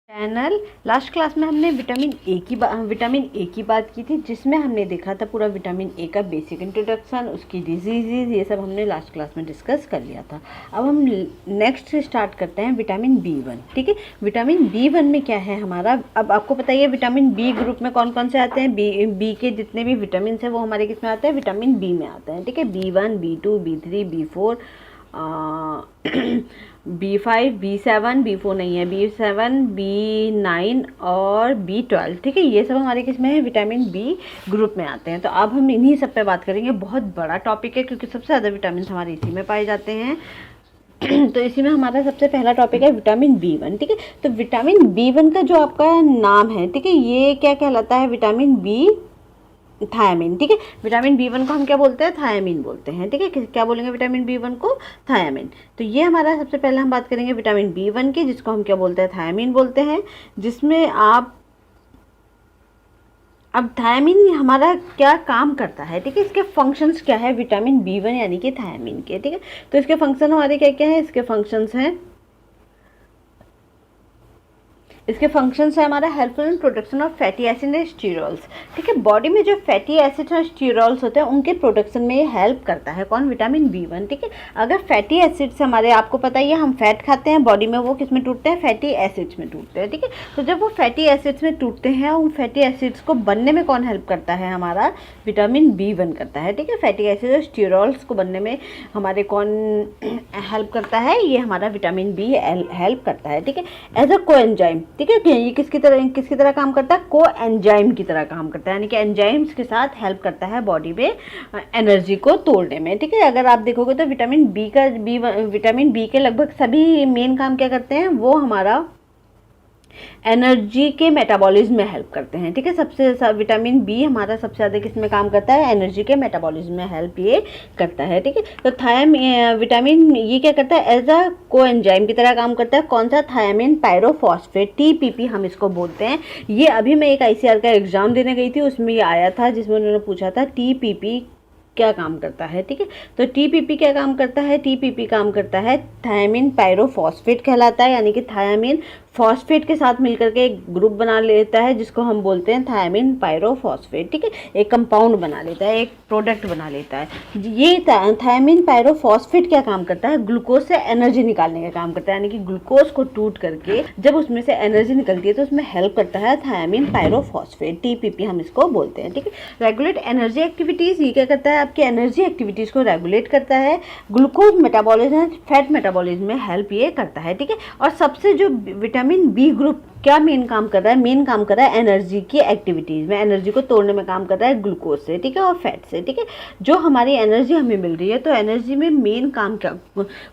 Channel. Last class में हमने vitamin A की बात की थी, जिसमें हमने देखा था पूरा विटामिन ए का बेसिक इंट्रोडक्शन, उसकी डिजीज़, ये सब हमने लास्ट क्लास में डिस्कस कर लिया था। अब हम नेक्स्ट स्टार्ट करते हैं विटामिन बी1। ठीक है, विटामिन बी1 में क्या है हमारा, अब आपको पता ही है विटामिन बी ग्रुप में कौन कौन से आते हैं। बी के जितने भी विटामिन हैं वो हमारे किस में आते हैं, विटामिन बी में आते हैं। ठीक है, B1, बी2, B3, B4, B5, बी7, B4 नहीं है, बी7, बी9 और बी12। ठीक है, ये सब हमारे किस में है, विटामिन बी ग्रुप में आते हैं। तो अब हम इन्हीं सब पे बात करेंगे। बहुत बड़ा टॉपिक है क्योंकि सबसे ज़्यादा विटामिन हमारे इसी में पाए जाते हैं। तो इसी में हमारा सबसे पहला टॉपिक है विटामिन बी1। ठीक है, तो विटामिन बी1 का जो आपका नाम है, ठीक है, ये क्या कहलाता है, विटामिन बी थायामीन। ठीक है, विटामिन बी1 को हम क्या बोलते हैं, थायामीन बोलते हैं। ठीक है, क्या बोलेंगे विटामिन बी1 को, थायामीन। तो ये हमारा सबसे पहले हम बात करेंगे विटामिन बी1 की, जिसको हम क्या बोलते हैं, थायामीन बोलते हैं। जिसमें अब थायामीन हमारा क्या काम करता है, ठीक है, इसके फंक्शंस क्या है विटामिन बी1 यानी कि थायामीन के। ठीक है, तो इसके फंक्शन हमारे क्या क्या है, इसके फंक्शंस हैं, इसके फंक्शंस है हमारा helpful in production of fatty acid and sterols. ठीक है, बॉडी में जो फैटी एसिड्स और स्टीरॉल्स होते हैं उनके प्रोडक्शन में ये हेल्प करता है। कौन, विटामिन बी1। ठीक है, अगर फैटी एसिड्स हमारे, आपको पता ही है हम फैट खाते हैं, बॉडी में वो किस में टूटते हैं, फैटी एसिड्स में टूटते हैं। ठीक है, तो जब वो फैटी एसिड्स में टूटते हैं, उन फैटी एसिड्स को बनने में कौन हेल्प करता है, हमारा विटामिन बी1 करता है। ठीक है, फैटी एसिड और स्टीरॉल्स को बनने में हमारे कौन हेल्प करता है, ये हमारा विटामिन बी हेल्प करता है। ठीक है, एज अ कोएंजाइम। ठीक है, ये किसकी तरह काम करता है, को एंजाइम की तरह काम करता है, यानी कि एंजाइम्स के साथ हेल्प करता है बॉडी में एनर्जी को तोड़ने में। ठीक है, अगर आप देखोगे तो विटामिन बी के लगभग सभी मेन काम क्या करते हैं, वो हमारा एनर्जी के मेटाबॉलिज्म में हेल्प करते हैं। ठीक है, विटामिन बी हमारा सबसे ज़्यादा किस में काम करता है, एनर्जी के मेटाबॉलिज्म में हेल्प ये करता है। ठीक है, तो विटामिन ये क्या करता है, एज अ कोएंजाइम की तरह काम करता है। कौन सा, थायामीन पायरोफॉस्फेट, टीपीपी हम इसको बोलते हैं। ये अभी मैं एक आईसीआर का एग्जाम देने गई थी, उसमें ये आया था, जिसमें उन्होंने पूछा था टीपीपी क्या काम करता है। ठीक है, तो टीपीपी क्या काम करता है, टीपीपी काम करता है थायामीन पायरोफॉस्फेट कहलाता है, यानी कि थायामीन फॉस्फेट के साथ मिलकर के एक ग्रुप बना लेता है, जिसको हम बोलते हैं थायामीन पायरोफॉस्फेट। ठीक है, एक कंपाउंड बना लेता है, एक प्रोडक्ट बना लेता है। ये थायामीन पायरोफॉस्फेट क्या काम करता है, ग्लूकोज से एनर्जी निकालने का काम करता है, यानी कि ग्लूकोज को टूट करके जब उसमें से एनर्जी निकलती है तो उसमें हेल्प करता है थायामीन पायरोफॉस्फेट, टीपीपी हम इसको बोलते हैं। ठीक है, रेगुलेट एनर्जी एक्टिविटीज़, ये क्या करता है, आपकी एनर्जी एक्टिविटीज़ को रेगुलेट करता है। ग्लूकोज मेटाबॉलिज्म, फैट मेटाबॉलिज्म में हेल्प ये करता है। ठीक है, और सबसे जो विटामिन बी ग्रुप क्या मेन काम कर रहा है, मेन काम कर रहा है एनर्जी की एक्टिविटीज़ में, एनर्जी को तोड़ने में काम कर रहा है ग्लूकोज से। ठीक है, और फैट से। ठीक है, जो हमारी एनर्जी हमें मिल रही है, तो एनर्जी में मेन काम क्या,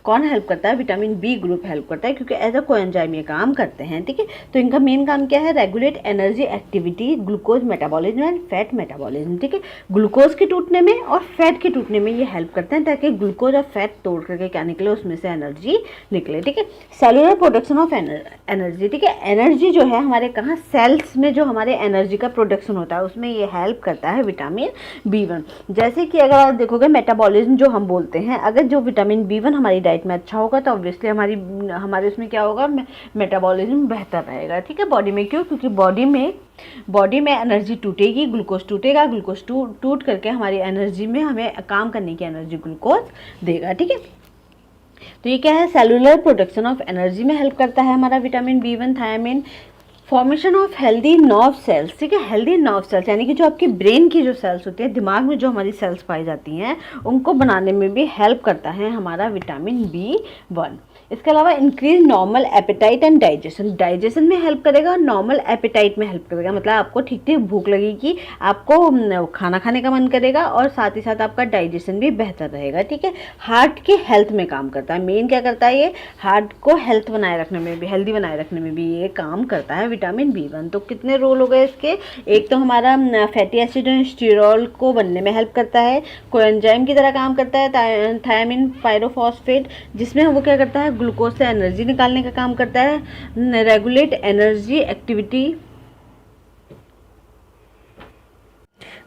कौन हेल्प करता है, विटामिन बी ग्रुप हेल्प करता है, क्योंकि एज अ कोएंजाइम ये काम करते हैं। ठीक है, तो इनका मेन काम क्या है, regulate energy activity, glucose metabolism and fat metabolism. ठीक है, ग्लूकोज के टूटने में और फैट के टूटने में ये हेल्प करते हैं, ताकि ग्लूकोज और फैट तोड़ करके क्या निकले, उसमें से एनर्जी निकले। ठीक है, सेलुलर प्रोडक्शन ऑफ एनर्जी। ठीक है, एनर्जी जो है हमारे कहाँ, सेल्स में जो हमारे एनर्जी का प्रोडक्शन होता है, उसमें ये हेल्प करता है विटामिन बी1। जैसे कि अगर आप देखोगे मेटाबॉलिज्म जो हम बोलते हैं, अगर जो विटामिन बी1 हमारी डाइट में अच्छा होगा तो ऑब्वियसली हमारे उसमें क्या होगा, मेटाबॉलिज्म बेहतर रहेगा। ठीक है, बॉडी में, क्यों, क्योंकि बॉडी में एनर्जी टूटेगी, ग्लूकोज टूटेगा, ग्लूकोज टूट करके हमारी एनर्जी में हमें काम करने की एनर्जी ग्लूकोज देगा। ठीक है, तो ये क्या है, सेलुलर प्रोडक्शन ऑफ एनर्जी में हेल्प करता है हमारा विटामिन बी1, thiamine. Formation of healthy nerve cells. ठीक है, हेल्दी नर्व सेल्स यानी कि जो आपकी ब्रेन की जो सेल्स होती है, दिमाग में जो हमारी सेल्स पाई जाती हैं, उनको बनाने में भी हेल्प करता है हमारा विटामिन बी1। इसके अलावा increase normal appetite and digestion में हेल्प करेगा, और नॉर्मल एपेटाइट में हेल्प करेगा, मतलब आपको ठीक ठीक भूख लगेगी, आपको खाना खाने का मन करेगा, और साथ ही साथ आपका डाइजेशन भी बेहतर रहेगा। ठीक है, हार्ट की हेल्थ में काम करता है, मेन क्या करता है, ये हार्ट को हेल्थ बनाए रखने में भी, हेल्दी बनाए रखने में भी ये काम करता है विटामिन बी1। तो कितने रोल हो गए इसके, एक तो हमारा फैटी एसिड और स्टीरॉल को बनने में हेल्प करता है, कोएंजाइम की तरह काम करता है थायामीन पायरोफॉस्फेट, जिसमें वो क्या करता है, ग्लूकोज से एनर्जी निकालने का काम करता है, रेगुलेट एनर्जी एक्टिविटी।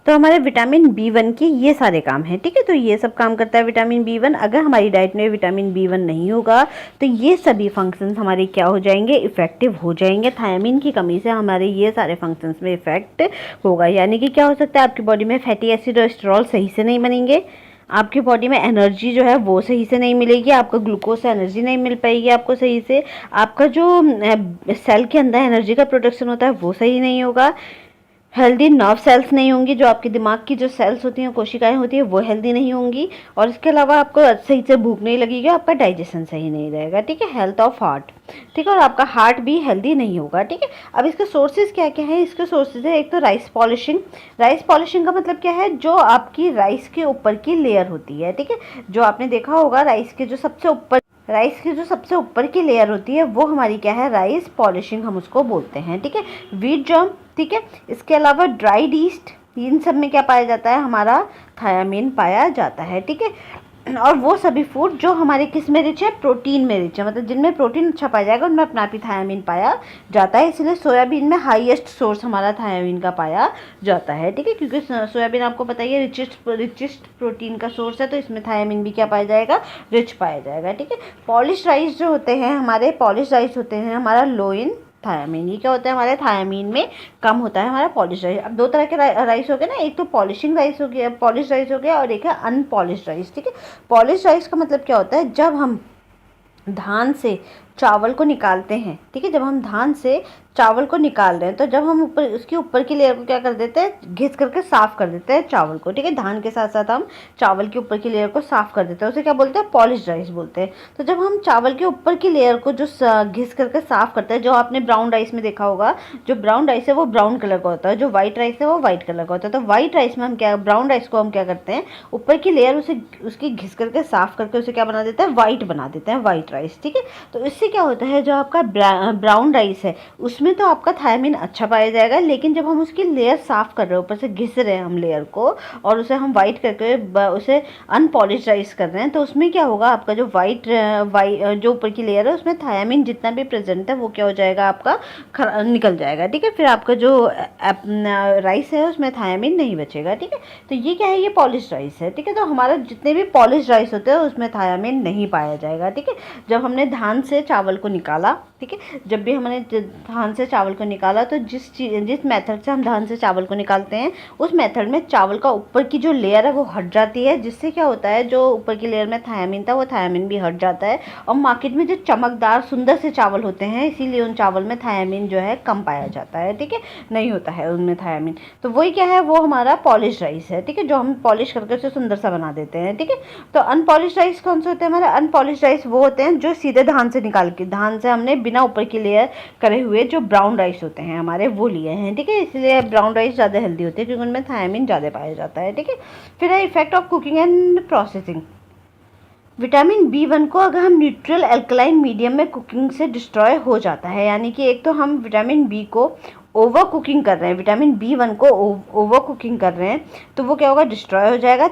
तो हमारे विटामिन B1 के ये सारे काम हैं, ठीक है। तो ये सब काम करता है विटामिन B1। अगर हमारी डाइट में विटामिन B1 नहीं होगा तो ये सभी फंक्शंस हमारे क्या हो जाएंगे, इफेक्टिव हो जाएंगे। थायमिन की कमी से हमारे ये सारे फंक्शंस में इफेक्ट होगा। यानी कि क्या हो सकता है, आपकी बॉडी में फैटी एसिड और स्टेरॉल सही से नहीं बनेंगे, आपकी बॉडी में एनर्जी जो है वो सही से नहीं मिलेगी, आपको ग्लूकोज से एनर्जी नहीं मिल पाएगी आपको सही से, आपका जो सेल के अंदर एनर्जी का प्रोडक्शन होता है वो सही नहीं होगा, हेल्दी नर्व सेल्स नहीं होंगी, जो आपके दिमाग की जो सेल्स होती हैं, कोशिकाएं होती हैं, वो हेल्दी नहीं होंगी, और इसके अलावा आपको सही से भूख नहीं लगेगी, आपका डाइजेशन सही नहीं रहेगा, ठीक है। हेल्थ ऑफ हार्ट, ठीक है, और आपका हार्ट भी हेल्दी नहीं होगा, ठीक है। अब इसके सोर्सेज क्या क्या है, इसके सोर्सेज है एक तो राइस पॉलिशिंग। राइस पॉलिशिंग का मतलब क्या है, जो आपकी राइस के ऊपर की लेयर होती है, ठीक है। जो आपने देखा होगा राइस की जो सबसे ऊपर की लेयर होती है वो हमारी क्या है, राइस पॉलिशिंग हम उसको बोलते हैं, ठीक है। व्हीट जर्म, ठीक है। इसके अलावा ड्राइड ईस्ट, इन सब में क्या पाया जाता है, हमारा थायामीन पाया जाता है, ठीक है। और वो सभी फूड जो हमारे किस में रिच है, प्रोटीन में रिच है, मतलब जिनमें प्रोटीन अच्छा पाया जाएगा उनमें अपना आप ही थायामीन पाया जाता है। इसलिए सोयाबीन में हाईएस्ट सोर्स हमारा थायामीन का पाया जाता है, ठीक है, क्योंकि सोयाबीन आपको पता ही है रिचेस्ट प्रोटीन का सोर्स है, तो इसमें थायामीन भी क्या पाया जाएगा, रिच पाया जाएगा, ठीक है। पॉलिश राइस जो होते हैं हमारे, पॉलिश राइस होते हैं हमारा लो इन थायामीन। ये क्या होता है, हमारे थायामीन में कम होता है हमारा पॉलिश राइस। अब दो तरह के राइस हो गए ना, एक तो पॉलिशिंग राइस हो गया, पॉलिश राइस हो गया, और एक है अनपॉलिश राइस, ठीक है। पॉलिश राइस का मतलब क्या होता है, जब हम धान से चावल को निकालते हैं, ठीक है, जब हम धान से चावल को निकाल रहे हैं तो जब हम ऊपर उसकी ऊपर की लेयर को क्या कर देते हैं, घिस करके साफ कर देते हैं चावल को, ठीक है। धान के साथ साथ हम चावल के ऊपर की लेयर को साफ कर देते हैं, उसे क्या बोलते हैं, पॉलिश राइस बोलते हैं। तो जब हम चावल के ऊपर की लेयर को जो घिस करके साफ करते हैं, जो आपने ब्राउन राइस में देखा होगा, जो ब्राउन राइस है वो ब्राउन कलर का होता है, जो व्हाइट राइस है वो व्हाइट कलर का होता है। तो व्हाइट राइस में हम क्या, ब्राउन राइस को हम क्या करते हैं, ऊपर की लेयर उसे उसकी घिस करके साफ करके उसे क्या बना देते हैं, व्हाइट बना देते हैं, व्हाइट राइस, ठीक है। तो इससे क्या होता है, जो आपका ब्राउन राइस है उसमें तो आपका थायमिन अच्छा पाया जाएगा, लेकिन जब हम उसकी लेयर साफ कर रहे हैं, ऊपर से घिस रहे हैं हम लेयर को और उसे हम वाइट करके उसे अनपॉलिश राइस कर रहे हैं, तो उसमें क्या होगा, आपका जो वाइट जो ऊपर की लेयर है उसमें थायमिन जितना भी प्रेजेंट है वो क्या हो जाएगा, आपका निकल जाएगा, ठीक है। फिर आपका जो राइस है उसमें थायमिन नहीं बचेगा, ठीक है। तो ये क्या है, ये पॉलिश राइस है, ठीक है। तो हमारा जितने भी पॉलिश राइस होते हैं उसमें थायमिन नहीं पाया जाएगा, ठीक है। जब हमने धान से चावल को निकाला, ठीक है, जब भी हमने धान से चावल को निकाला तो जिस मेथड से हम धान से चावल को निकालते हैं उस मेथड में चावल का ऊपर की जो लेयर है वो हट जाती है, जिससे क्या होता है, जो ऊपर की लेयर में थायमिन था वो थायमिन भी हट जाता है। और मार्केट में जो चमकदार सुंदर से चावल होते हैं इसीलिए उन चावल में थायमिन जो है कम पाया जाता है, ठीक है, नहीं होता है उनमें थायमिन। तो वही क्या है, वो हमारा पॉलिश राइस है, ठीक है, जो हम पॉलिश करके उसे सुंदर सा बना देते हैं, ठीक है। तो अनपॉलिश राइस कौन से होते हैं हमारे, अनपॉलिश राइस वो होते हैं जो सीधे धान से निकाल के, धान से हमने बिना ऊपर की लेयर करे हुए जो ब्राउन राइस होते हैं हमारे वो लिए हैं, ठीक है। इसलिए ब्राउन राइस ज़्यादा हेल्दी होती है क्योंकि उनमें थायमिन ज़्यादा पाया जाता है, ठीक है। फिर है effect of cooking and processing. Vitamin B1 को अगर हम न्यूट्रल अल्कलाइन मीडियम में कुकिंग से डिस्ट्रॉय हो जाता है, यानी कि एक तो हम विटामिन बी को ओवर कुकिंग कर रहे हैं, विटामिन B1 को ओवर कुकिंग कर रहे हैं तो वो क्या होगा, डिस्ट्रॉय हो जाएगा।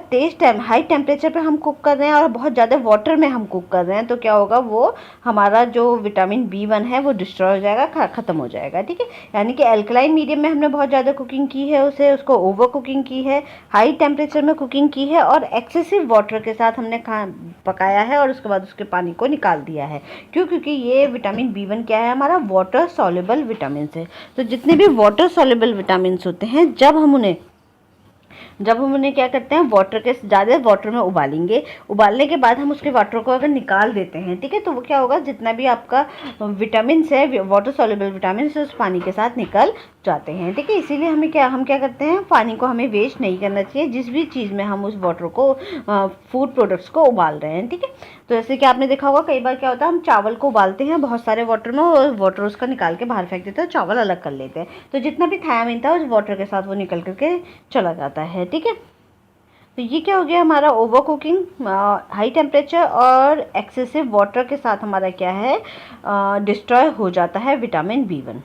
हाई टेम्परेचर पे हम कुक कर रहे हैं और बहुत ज़्यादा वाटर में हम कुक कर रहे हैं तो क्या होगा, वो हमारा जो विटामिन B1 है वो डिस्ट्रॉय हो जाएगा, ख़त्म हो जाएगा, ठीक है। यानी कि अल्कलाइन मीडियम में हमने बहुत ज़्यादा कुकिंग की है, उसको ओवर कुकिंग की है, हाई टेम्परेचर में कुकिंग की है और एक्सेसिव वाटर के साथ हमने पकाया है और उसके बाद उसके पानी को निकाल दिया है। क्यों, क्योंकि ये विटामिन B1 क्या है, हमारा वाटर सॉल्युबल विटामिन है। तो जितने भी वाटर सॉल्युबल विटामिन होते हैं जब हम उन्हें क्या करते हैं, वाटर के ज़्यादा वाटर में उबालेंगे, उबालने के बाद हम उसके वाटर को अगर निकाल देते हैं, ठीक है, तो वो क्या होगा, जितना भी आपका विटामिन है, वाटर सॉल्युबल विटामिन उस पानी के साथ निकल जाते हैं, ठीक है। इसीलिए हम क्या करते हैं, पानी को हमें वेस्ट नहीं करना चाहिए जिस भी चीज़ में हम उस वाटर को फूड प्रोडक्ट्स को उबाल रहे हैं, ठीक है। तो जैसे कि आपने देखा होगा कई बार क्या होता है, हम चावल को उबालते हैं बहुत सारे वाटर में और वाटर उसका निकाल के बाहर फेंक देते हैं, चावल अलग कर लेते हैं, तो जितना भी थायमिन था उस वाटर के साथ वो निकल करके चला जाता है, ठीक है। तो ये क्या हो गया, हमारा ओवर कुकिंग, हाई टेम्परेचर और एक्सेसिव वाटर के साथ हमारा क्या है, डिस्ट्रॉय हो जाता है vitamin B1।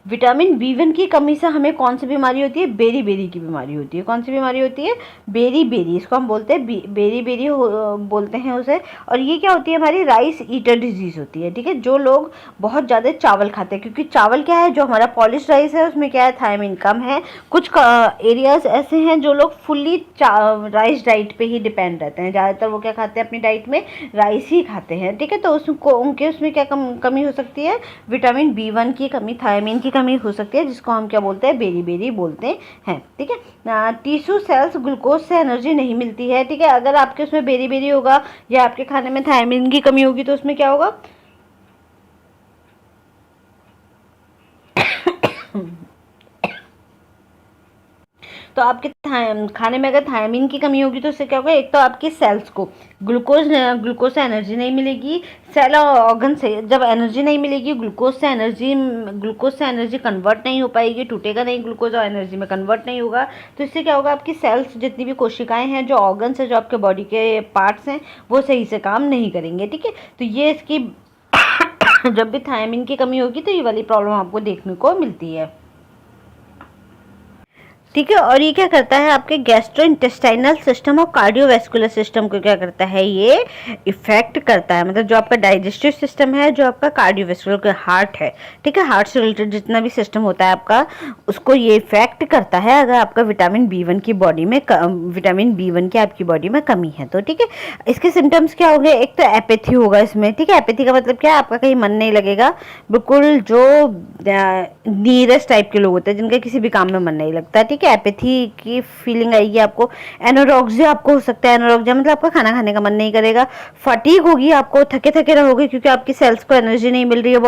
Vitamin B one की कमी से हमें कौन सी बीमारी होती है? बेरी बेरी की बीमारी होती है। कौन सी बीमारी होती है? बेरी बेरी, इसको हम बोलते हैं बेरी बेरी बोलते हैं उसे। और ये क्या होती है? हमारी राइस ईटर डिजीज़ होती है, ठीक है। जो लोग बहुत ज़्यादा चावल खाते हैं, क्योंकि चावल क्या है, जो हमारा पॉलिश राइस है उसमें क्या है, थायमिन कम है। कुछ एरियाज ऐसे हैं जो लोग फुल्ली राइस डाइट पे ही डिपेंड रहते हैं, ज़्यादातर वो क्या खाते हैं अपनी डाइट में? राइस ही खाते हैं, ठीक है। तो उसको उनके उसमें क्या कमी हो सकती है? विटामिन बी वन की कमी, थायमिन की कमी हो सकती है, जिसको हम क्या बोलते हैं? बेरी बेरी बोलते हैं, ठीक है। टिश्यू सेल्स ग्लूकोज से एनर्जी नहीं मिलती है, ठीक है। अगर आपके उसमें बेरी बेरी होगा या आपके खाने में थायमिन की कमी होगी तो उसमें क्या होगा? तो आपके खाने में अगर थायमिन की कमी होगी तो उससे क्या होगा? एक तो आपकी सेल्स को ग्लूकोज से एनर्जी नहीं मिलेगी। सेल और ऑर्गन से जब एनर्जी नहीं मिलेगी, ग्लूकोज से एनर्जी कन्वर्ट नहीं हो पाएगी, टूटेगा नहीं, ग्लूकोज और एनर्जी में कन्वर्ट नहीं होगा। तो इससे क्या होगा? आपकी सेल्स, जितनी भी कोशिकाएं हैं, जो ऑर्गन्स है, जो आपके बॉडी के पार्ट्स हैं, वो सही से काम नहीं करेंगे, ठीक है। तो ये इसकी जब भी थायमिन की कमी होगी तो ये वाली प्रॉब्लम आपको देखने को मिलती है, ठीक है। और ये क्या करता है? आपके गैस्ट्रो इंटेस्टाइनल सिस्टम और कार्डियोवैस्कुलर सिस्टम को क्या करता है? ये इफेक्ट करता है। मतलब जो आपका डाइजेस्टिव सिस्टम है, जो आपका कार्डियोवैस्कुलर हार्ट है, ठीक है, हार्ट से रिलेटेड जितना भी सिस्टम होता है आपका, उसको ये इफेक्ट करता है अगर आपका विटामिन बी वन की आपकी बॉडी में कमी है तो, ठीक है। इसके सिम्टम्स क्या होंगे? एक तो एपेथी होगा इसमें, ठीक है। एपेथी का मतलब क्या है? आपका कहीं मन नहीं लगेगा, बिल्कुल जो नीरस टाइप के लोग होते हैं जिनका किसी भी काम में मन नहीं लगता, ठीक है, एपेथी की फीलिंग आएगी आपको। एनोरेक्सिया आपको हो सकता है। एनोरेक्सिया मतलब आपका खाना खाने का मन नहीं करेगा। फटीग होगी, आपको थके थके रहोगे क्योंकि आपकी सेल्स को एनर्जी नहीं मिल रही है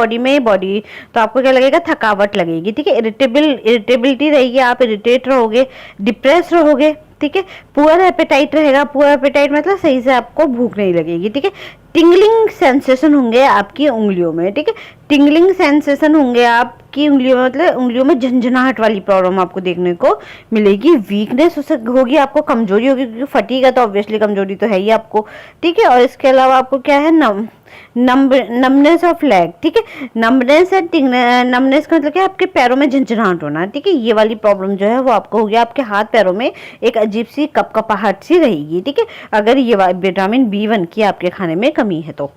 बॉडी, तो आपको क्या लगेगा? थकावट लगेगी, ठीक है। इरिटेबिलिटी रहेगी, आप इरिटेट रहोगे, डिप्रेस रहोगे, ठीक है। पुअर एपेटाइट रहेगा। पुअर एपेटाइट मतलब सही से आपको भूख नहीं लगेगी, ठीक है। टिंगलिंग सेंसेशन होंगे आपकी उंगलियों में, ठीक है। टिंगलिंग सेंसेशन होंगे आपकी उंगलियों में, मतलब उंगलियों में झंझनाहट वाली प्रॉब्लम आपको देखने को मिलेगी। वीकनेस होगी, आपको कमजोरी होगी, क्योंकि फटीग है तो ऑब्वियसली कमजोरी तो है ही आपको, ठीक है। और इसके अलावा आपको क्या है? नमनेस ऑफ लेग, ठीक है। नमनेस का मतलब क्या है? आपके पैरों में झंझनाहट होना, ठीक है। ये वाली प्रॉब्लम जो है वो आपको हो गया। आपके हाथ पैरों में एक अजीब सी कपकपाहट सी रहेगी, ठीक है, अगर ये विटामिन बी वन की आपके खाने में कमी है तो।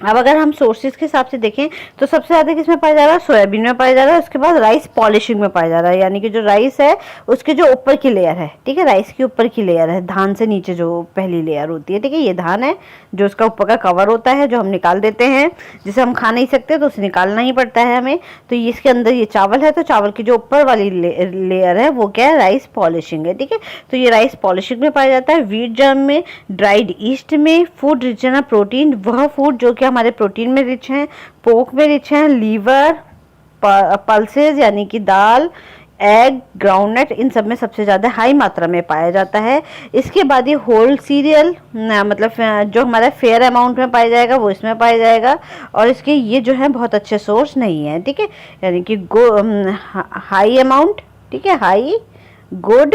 अब अगर हम सोर्सेज के हिसाब से देखें तो सबसे ज़्यादा किसमें पाया जा रहा है? सोयाबीन में पाया जा रहा है। उसके बाद राइस पॉलिशिंग में पाया जा रहा है, यानी कि जो राइस है उसके जो ऊपर की लेयर है, ठीक है, राइस की ऊपर की लेयर है, धान से नीचे जो पहली लेयर होती है, ठीक है, ये धान है, जो उसका ऊपर का कवर होता है, जो हम निकाल देते हैं, जिसे हम खा नहीं सकते तो उसे निकालना ही पड़ता है हमें। तो इसके अंदर ये चावल है, तो चावल की जो ऊपर वाली लेयर है वो क्या है? राइस पॉलिशिंग है, ठीक है। तो ये राइस पॉलिशिंग में पाया जाता है। व्हीट जर्म में, ड्राइड ईस्ट में, फूड रिच है ना प्रोटीन, वह फूड जो कि हमारे प्रोटीन में रिच हैं, पोर्क में रिच हैं, लीवर, पल्सेस यानी कि दाल, एग, ग्राउंडनट, इन सब में सबसे ज़्यादा हाई मात्रा में पाया जाता है। इसके बाद ये होल सीरियल मतलब जो हमारा फेयर अमाउंट में पाया जाएगा वो इसमें पाया जाएगा। और इसके ये जो है बहुत अच्छे सोर्स नहीं है, ठीक है, यानी कि हाई अमाउंट, ठीक है, हाई गुड,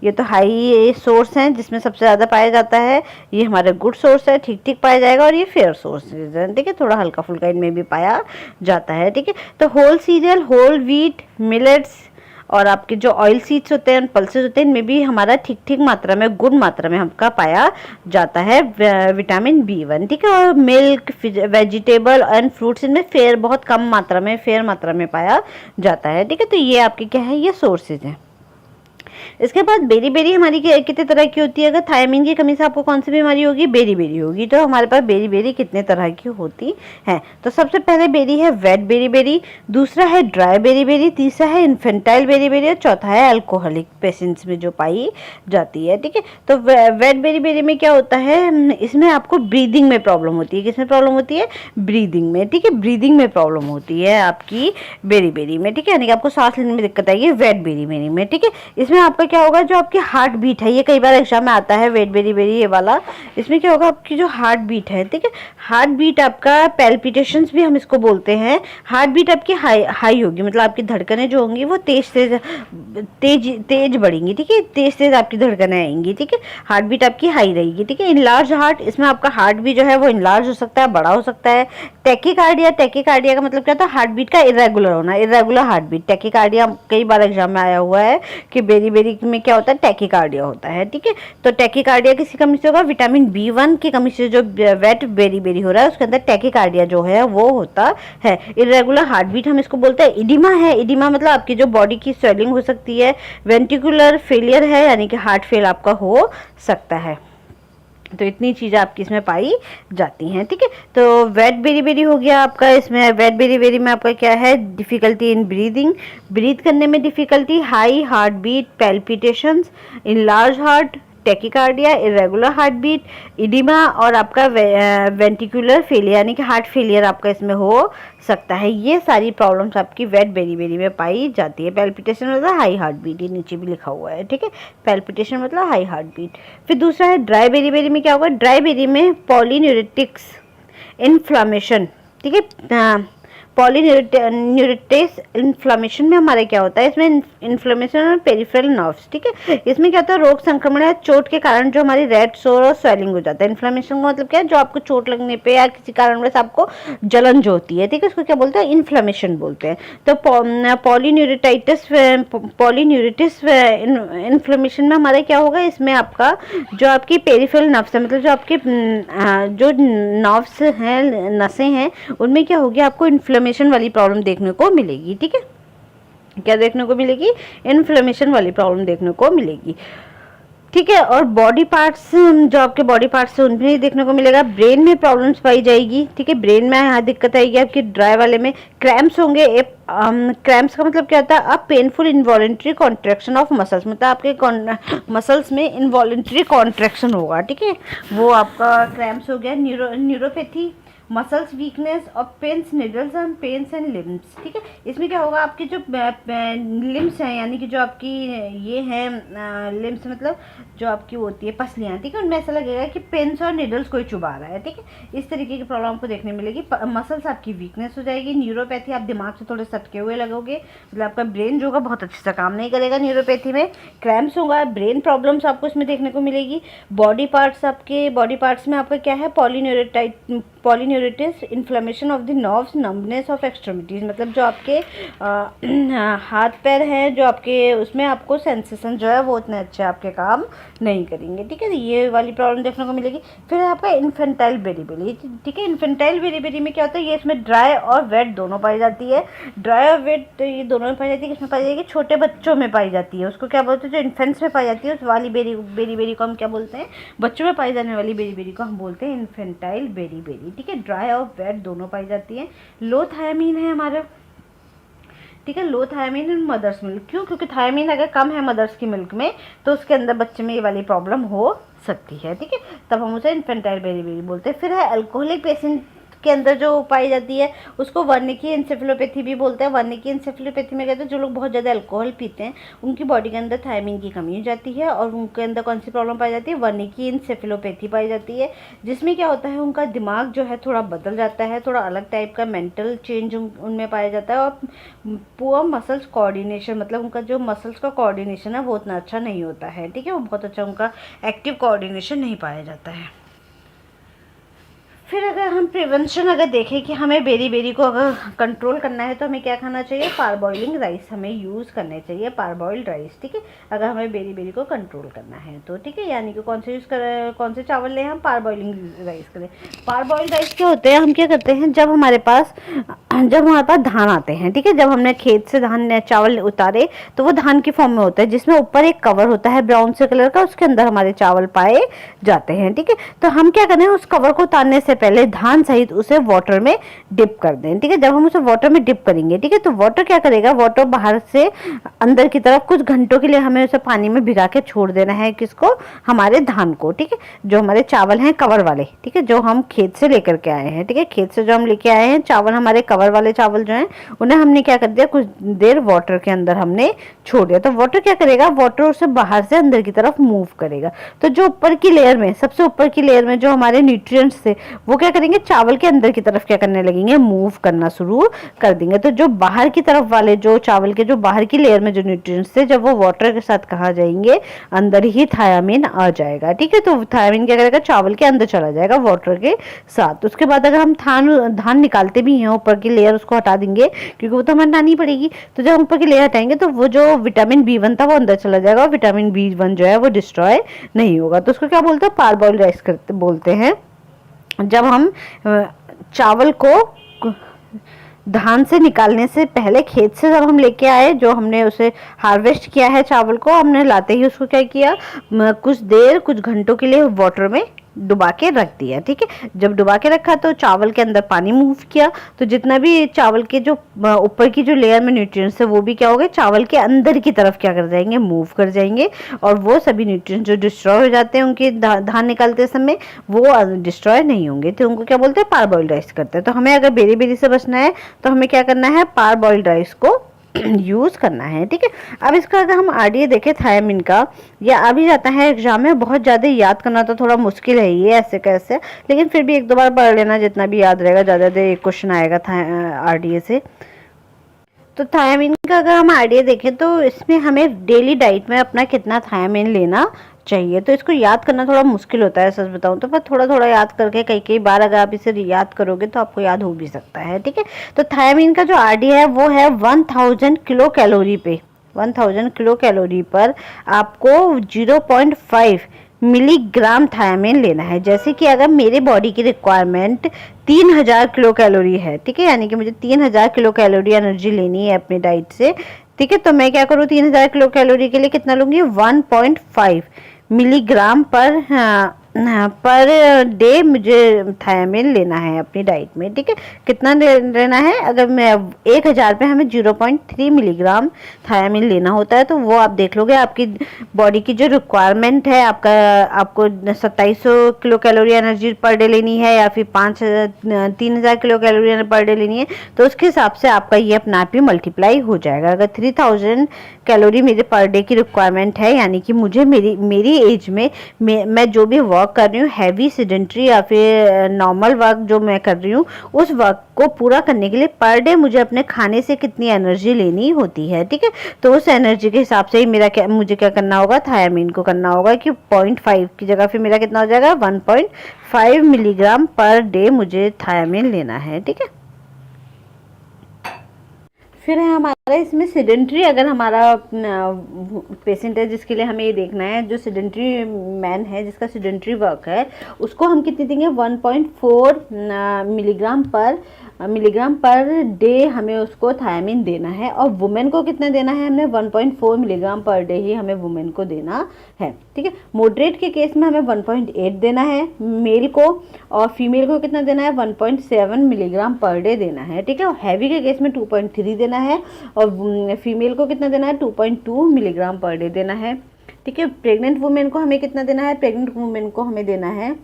ये तो हाई सोर्स हैं जिसमें सबसे ज़्यादा पाया जाता है। ये हमारा गुड सोर्स है, ठीक ठीक पाया जाएगा। और ये फेयर सोर्स है, ठीक है, थोड़ा हल्का फुल्का इनमें भी पाया जाता है, ठीक है। तो whole cereal, whole wheat, millets और आपके जो ऑयल सीड्स होते हैं, पल्सेस होते हैं, इनमें भी हमारा ठीक ठीक मात्रा में, गुड मात्रा में हमका पाया जाता है विटामिन बी वन, ठीक है। और मिल्क, वेजिटेबल एंड फ्रूट्स, इनमें बहुत कम मात्रा में, फेयर मात्रा में पाया जाता है, ठीक है। तो ये आपके क्या है? ये सोर्सेज हैं। इसके बाद बेरी बेरी हमारी कितने तरह की होती है? अगर थायमिन की कमी से आपको कौन सी बीमारी होगी? बेरी बेरी होगी। तो हमारे पास बेरी बेरी कितने तरह की होती है? तो सबसे पहले बेरी है वेट बेरी बेरी, दूसरा है ड्राई बेरी बेरी, तीसरा है इन्फेंटाइल बेरी बेरी और चौथा है अल्कोहलिक पेशेंट्स में जो पाई जाती है, ठीक है। तो वेट बेरी बेरी में क्या होता है? इसमें आपको ब्रीदिंग में प्रॉब्लम होती है। किसमें प्रॉब्लम होती है? ब्रीदिंग में, ठीक है, ब्रीदिंग में प्रॉब्लम होती है आपकी बेरी बेरी में, ठीक है, यानी कि आपको सांस लेने में दिक्कत आएगी वेट बेरी बेरी में, ठीक है। इसमें आपका क्या होगा, जो आपकी हार्ट बीट है, ये कई बार एग्जाम में आता है वेट बेरी बेरी ये वाला, इसमें क्या होगा आपकी जो हार्ट बीट है, ठीक है, हार्ट बीट आपका पैल्पिटेशंस भी हम इसको बोलते हैं, हार्ट बीट आपकी हाई होगी, मतलब आपकी धड़कनें जो होंगी वो तेज तेज बढ़ेंगी, ठीक है, तेज आपकी धड़कनें आएंगी, ठीक है, हार्ट बीट आपकी हाई रहेगी, ठीक है। इनलार्ज हार्ट, इसमें आपका हार्ट भी जो है वो इनलार्ज हो सकता है, बड़ा हो सकता है। टैकीकार्डिया का मतलब क्या होता है, हार्ट बीट का इरेगुलर होना, इरेगुलर हार्ट बीट। टैकीकार्डिया कई बार एग्जाम में आया हुआ है कि बेरी बेरी में क्या होता है, टैकीकार्डिया होता है, ठीक है। तो टैकीकार्डिया किसी कमी से होगा, विटामिन B1 की कमी से जो वेट बेरी बेरी हो रहा है उसके अंदर टैकीकार्डिया जो है वो होता है। इरेगुलर हार्ट बीट हम इसको बोलते हैं। इडिमा है, इडिमा मतलब आपकी जो बॉडी की स्वेलिंग हो सकती है। वेंट्रिकुलर फेलियर है, यानी कि हार्ट फेल आपका हो सकता है। तो इतनी चीज़ें आपकी इसमें पाई जाती हैं, ठीक है। तो वेट बेरी बेरी हो गया आपका। इसमें वेट बेरी बेरी में आपका क्या है, डिफ़िकल्टी इन ब्रीदिंग, ब्रीथ करने में difficulty, high heart beat, palpitations, enlarge heart, tachycardia, irregular heart beat, oedema और आपका वेंट्रिकुलर फेलियर, यानी कि हार्ट फेलियर आपका इसमें हो सकता है। ये सारी प्रॉब्लम्स आपकी वेट बेरी बेरी में पाई जाती है। पैल्पिटेशन मतलब हाई हार्ट बीट, ये नीचे भी लिखा हुआ है, ठीक है, पैल्पिटेशन मतलब हाई हार्ट बीट। फिर दूसरा है ड्राई बेरी बेरी में क्या होगा, ड्राई बेरी में पॉलीन्यूरेटिक्स इन्फ्लामेशन, ठीक है, पॉलीन्यूरेटिस इन्फ्लामेशन में हमारे क्या होता है, इसमें इन्फ्लामेशन और पेरिफेरल नर्व्स, ठीक है। इसमें क्या होता है, रोग संक्रमण या चोट के कारण जो हमारी रेड सोर और स्वेलिंग हो जाता है। इन्फ्लामेशन का मतलब क्या है, जो आपको चोट लगने पे या किसी कारणवश आपको जलन जो होती है, ठीक है, उसको क्या बोलते हैं, इन्फ्लामेशन बोलते हैं। तो पॉलीन्यूरेटिस इन्फ्लामेशन में हमारे क्या होगा, इसमें आपका जो आपकी पेरिफेरल नर्व्स है, मतलब जो आपके जो नर्व्स हैं, नसें हैं, उनमें क्या होगी, आपको इन्फ्लेमेशन वाली प्रॉब्लम देखने को मिलेगी, ठीक है। क्या देखने को मिलेगी, इन्फ्लेमेशन वाली प्रॉब्लम देखने को मिलेगी, ठीक है। और बॉडी पार्ट्स, जो आपके बॉडी पार्ट्स है उनमें देखने को मिलेगा। ब्रेन में प्रॉब्लम्स पाई जाएगी, ठीक है, ब्रेन में यहाँ दिक्कत आएगी आपकी ड्राई वाले में। क्रैम्प्स होंगे, क्रैम्प्स का मतलब क्या होता है, अब painful involuntary contraction of muscles, मतलब आपके मसल्स में इनवॉलेंट्री कॉन्ट्रैक्शन होगा, ठीक है, वो आपका क्रैम्प्स हो गया। न्यूरोपैथी, मसल्स वीकनेस और pins needles and pins and limbs, ठीक है। इसमें क्या होगा, आपकी जो लिम्स हैं, यानी कि जो आपकी ये हैं लिम्स मतलब जो आपकी होती है पसलियाँ, ठीक है, उनमें ऐसा लगेगा कि पेन्स और निडल्स कोई चुभा रहा है, ठीक है। इस तरीके की प्रॉब्लम आपको देखने मिलेगी। मसल्स आपकी वीकनेस हो जाएगी। न्यूरोपैथी, आप दिमाग से थोड़े सटके हुए लगोगे, मतलब आपका ब्रेन जो होगा बहुत अच्छे से काम नहीं करेगा न्यूरोपैथी में। क्रैम्प्स होगा, ब्रेन प्रॉब्लम्स आपको इसमें देखने को मिलेगी। बॉडी पार्ट्स, आपके बॉडी पार्ट्स में आपका क्या है, polyneuritis inflammation of the nerves, numbness of extremities, मतलब जो आपके हाथ पैर हैं, जो आपके उसमें आपको सेंसेशन जो है वो उतने अच्छे आपके काम नहीं करेंगे, ठीक है, ये वाली प्रॉब्लम देखने को मिलेगी। फिर आपका इन्फेंटाइल बेरीबेरी, ठीक है। इन्फेंटाइल बेरीबेरी में क्या होता है, ये इसमें ड्राई और वेट दोनों पाई जाती है। ड्राई और वेट ये दोनों में पाई जाती है। किसमें पाई जाएगी, छोटे बच्चों में पाई जाती है। उसको क्या बोलते हैं, जो इन्फेंट्स में पाई जाती है उस वाली बेरी को हम क्या बोलते हैं, बच्चों में पाई जाने वाली बेरी को हम बोलते हैं इन्फेंटाइल बेरी, ठीक है। ड्राई और वेट दोनों पाई जाती है। लो थायमीन है हमारा, ठीक है, लो थायमीन इन मदर्स मिल्क। क्यों, क्योंकि थायमीन अगर कम है मदर्स की मिल्क में तो उसके अंदर बच्चे में ये वाली प्रॉब्लम हो सकती है, ठीक है, तब हम उसे इन्फेंटाइल बेरी बोलते हैं। फिर है अल्कोहलिक पेशेंट के अंदर जो पाई जाती है उसको वर्निकी एन्सेफेलोपैथी भी बोलते हैं। वर्निकी एन्सेफेलोपैथी में कहते हैं जो लोग बहुत ज़्यादा अल्कोहल पीते हैं उनकी बॉडी के अंदर थायमीन की कमी हो जाती है और उनके अंदर कौन सी प्रॉब्लम पाई जाती है, वर्निकी एन्सेफेलोपैथी पाई जाती है, जिसमें क्या होता है उनका दिमाग जो है थोड़ा बदल जाता है, थोड़ा अलग टाइप का मेंटल चेंज उनमें पाया जाता है और पुअर मसल्स कोऑर्डिनेशन, मतलब उनका जो मसल्स का कोऑर्डिनेशन है वो उतना अच्छा नहीं होता है, ठीक है, वो बहुत अच्छा उनका एक्टिव कोऑर्डिनेशन नहीं पाया जाता है। फिर अगर हम प्रिवेंशन अगर देखें कि हमें बेरी को अगर कंट्रोल करना है तो हमें क्या खाना चाहिए, पारबॉइलिंग राइस हमें यूज़ करने चाहिए, पारबॉइल्ड राइस, ठीक है, अगर हमें बेरी को कंट्रोल करना है तो, ठीक है, यानी कि कौन से चावल लें हम, पारबॉइलिंग राइस करें। पारबॉइल्ड राइस क्या होते हैं, हम क्या करते हैं जब हमारे पास धान आते हैं, ठीक है, जब हमने खेत से धान चावल उतारे तो वो धान की फॉर्म में होता है जिसमें ऊपर एक कवर होता है ब्राउन से कलर का, उसके अंदर हमारे चावल पाए जाते हैं, ठीक है। तो हम क्या करें, उस कवर को उतारने से पहले धान सहित उसे वाटर में डिप कर दें। ठीक है, जब हम उसे वाटर में डिप करेंगे, ठीक है, तो वाटर क्या करेगा, वाटर बाहर से अंदर की तरफ कुछ घंटों के लिए हमें उसे पानी में भिगा के छोड़ देना है। किसको, हमारे धान को। ठीक है, जो हमारे चावल हैं कवर वाले, ठीक है, जो हम खेत से लेकर के आए हैं। ठीक है, खेत से जो हम लेके आए हैं चावल, हमारे कवर वाले चावल जो हैं, उन्हें हमने क्या कर दिया, कुछ देर वाटर के अंदर हमने छोड़ दिया। तो वाटर क्या करेगा, वाटर उसे बाहर से अंदर की तरफ मूव करेगा। तो जो ऊपर की लेयर में, सबसे ऊपर की लेयर में जो हमारे न्यूट्रिएंट्स थे, वो क्या करेंगे, चावल के अंदर की तरफ क्या करने लगेंगे, मूव करना शुरू कर देंगे। तो जो बाहर की तरफ वाले, जो चावल के जो बाहर की लेयर में जो न्यूट्रिएंट्स थे, जब वो वाटर के साथ कहा जाएंगे, अंदर ही थायामीन आ जाएगा। ठीक है, तो थायामीन क्या करेगा, चावल के अंदर चला जाएगा वाटर के साथ। उसके बाद अगर हम धान निकालते भी हैं, ऊपर की लेयर उसको हटा देंगे, क्योंकि वो तो हमें हटानी पड़ेगी। तो जब हम ऊपर की लेयर हटाएंगे तो वो जो विटामिन B1 था वो अंदर चला जाएगा, और विटामिन B1 जो है वो डिस्ट्रॉय नहीं होगा। तो उसको क्या बोलते हैं, पारबॉइल राइस करते बोलते हैं। जब हम चावल को धान से निकालने से पहले, खेत से जब हम लेके आए, जो हमने उसे हार्वेस्ट किया है चावल को, हमने लाते ही उसको क्या किया, कुछ देर, कुछ घंटों के लिए वाटर में डुबा के रख दिया। ठीक है, जब डुबा के रखा तो चावल के अंदर पानी मूव किया, तो जितना भी चावल के जो ऊपर की जो लेयर में न्यूट्रिएंट्स है वो भी क्या हो गए, चावल के अंदर की तरफ क्या कर जाएंगे, मूव कर जाएंगे। और वो सभी न्यूट्रिएंट्स जो डिस्ट्रॉय हो जाते हैं उनके धान निकालते समय, वो डिस्ट्रॉय नहीं होंगे। तो उनको क्या बोलते हैं, पारबॉइल्ड राइस करते हैं। तो हमें अगर बेरी बेरी से बचना है तो हमें क्या करना है, पारबॉइल्ड राइस को यूज करना है। ठीक है, अब इसका अगर हम आरडीए देखें थायामीन का, या अभी जाता है एग्जाम में, बहुत ज्यादा याद करना तो थोड़ा मुश्किल है ये ऐसे कैसे, लेकिन फिर भी एक दो बार पढ़ लेना, जितना भी याद रहेगा, ज्यादा देर एक क्वेश्चन आएगा था आरडीए से। तो थायामीन का अगर हम आरडीए देखें तो इसमें हमें डेली डाइट में अपना कितना थायामीन लेना चाहिए। तो इसको याद करना थोड़ा मुश्किल होता है, सच बताऊं तो, पर थोड़ा थोड़ा याद करके कई कई बार अगर आप इसे याद करोगे तो आपको याद हो भी सकता है। ठीक है, तो थायामीन का जो आरडीए है वो है 1000 किलो कैलोरी पे, 1000 किलो कैलोरी पर आपको 0.5 मिलीग्राम थायामीन लेना है। जैसे कि अगर मेरे बॉडी की रिक्वायरमेंट 3000 किलो कैलोरी है, ठीक है, यानी कि मुझे 3000 किलो कैलोरी एनर्जी लेनी है अपनी डाइट से। ठीक है, तो मैं क्या करूँ, 3000 किलो कैलोरी के लिए कितना लूंगी, 1.5 मिलीग्राम पर डे मुझे थायामीन लेना है अपनी डाइट में। ठीक है, कितना लेना है, अगर मैं 1000 पे हमें 0.3 मिलीग्राम थायामीन लेना होता है, तो वो आप देख लोगे आपकी बॉडी की जो रिक्वायरमेंट है, आपको 2700 kilo calorie energy per day लेनी है, या फिर 3000 किलो कैलोरी पर डे लेनी है, तो उसके हिसाब से आपका ये अपना आप ही मल्टीप्लाई हो जाएगा। अगर 3000 कैलोरी मेरे पर डे की रिक्वायरमेंट है, यानी कि मुझे मेरी एज में मैं जो भी वर्क कर रही हूँ, हैवी सेडेंट्री या फिर नॉर्मल वर्क जो मैं कर रही हूँ, उस वर्क को पूरा करने के लिए पर डे मुझे अपने खाने से कितनी एनर्जी लेनी होती है। ठीक है, तो उस एनर्जी के हिसाब से ही मुझे क्या करना होगा, थायामीन को करना होगा कि 0.5 की जगह फिर मेरा कितना हो जाएगा, 1.5 मिलीग्राम पर डे मुझे थायामीन लेना है। ठीक है, फिर है हमारा इसमें सेडेंट्री, अगर हमारा पेशेंट है जिसके लिए हमें ये देखना है, जो सेडेंट्री मैन है जिसका सेडेंट्री वर्क है, उसको हम कितनी देंगे, 1.4 मिलीग्राम पर डे हमें उसको थायामीन देना है। और वुमेन को कितना देना है, हमने 1.4 मिलीग्राम पर डे ही हमें वुमेन को देना है। ठीक है, मॉडरेट के केस में हमें 1.8 देना है मेल को, और फीमेल को कितना देना है, 1.7 मिलीग्राम पर डे देना है। ठीक है, और हैवी के केस में 2.3 देना है, और फीमेल को कितना देना है, 2.2 मिलीग्राम पर डे देना है। ठीक है, प्रेग्नेंट वुमेन को हमें कितना देना है, प्रेग्नेंट वुमेन को हमें देना है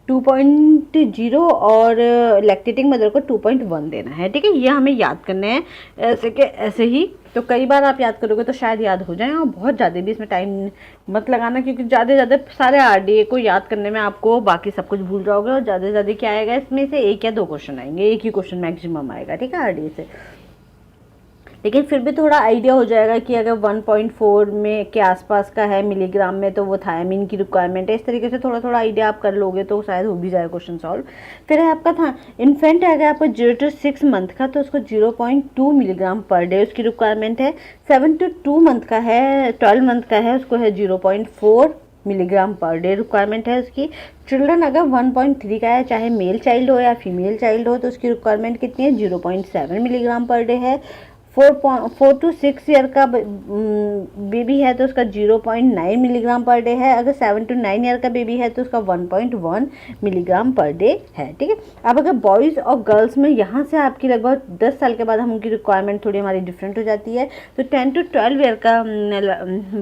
2.0, और लैक्टेटिंग मदर को 2.1 देना है। ठीक है, ये हमें याद करने हैं ऐसे के ऐसे ही। तो कई बार आप याद करोगे तो शायद याद हो जाए, और बहुत ज़्यादा भी इसमें टाइम मत लगाना, क्योंकि ज़्यादा सारे आरडीए को याद करने में आपको बाकी सब कुछ भूल जाओगे, और ज़्यादा क्या आएगा, इसमें से 1 या 2 क्वेश्चन आएंगे, एक ही क्वेश्चन मैक्सिमम आएगा। ठीक है, आरडीए से, लेकिन फिर भी थोड़ा आइडिया हो जाएगा कि अगर 1.4 में के आसपास का है मिलीग्राम में, तो वो थायामीन की रिक्वायरमेंट है। इस तरीके से थोड़ा थोड़ा आइडिया आप कर लोगे तो शायद हो भी जाए क्वेश्चन सॉल्व। फिर है आपका था इन्फेंट है, अगर आपको 0 to 6 मंथ का, तो उसको 0.2 मिलीग्राम पर डे उसकी रिक्वायरमेंट है। 7 to 2 मंथ का है, 12 मंथ का है, उसको है 0.4 मिलीग्राम पर डे रिक्वायरमेंट है उसकी। चिल्ड्रन अगर 1.3 का है, चाहे मेल चाइल्ड हो या फीमेल चाइल्ड हो, तो उसकी रिक्वायरमेंट कितनी है, 0.7 मिलीग्राम पर डे है। 4 to 6 ईयर का बेबी है तो उसका 0.9 मिलीग्राम पर डे है। अगर 7 to 9 ईयर का बेबी है तो उसका 1.1 मिलीग्राम पर डे है, ठीक है। अब अगर बॉयज़ और गर्ल्स में यहाँ से आपकी लगभग 10 साल के बाद हम उनकी रिक्वायरमेंट थोड़ी हमारी डिफरेंट हो जाती है। तो 10 to 12 ईयर का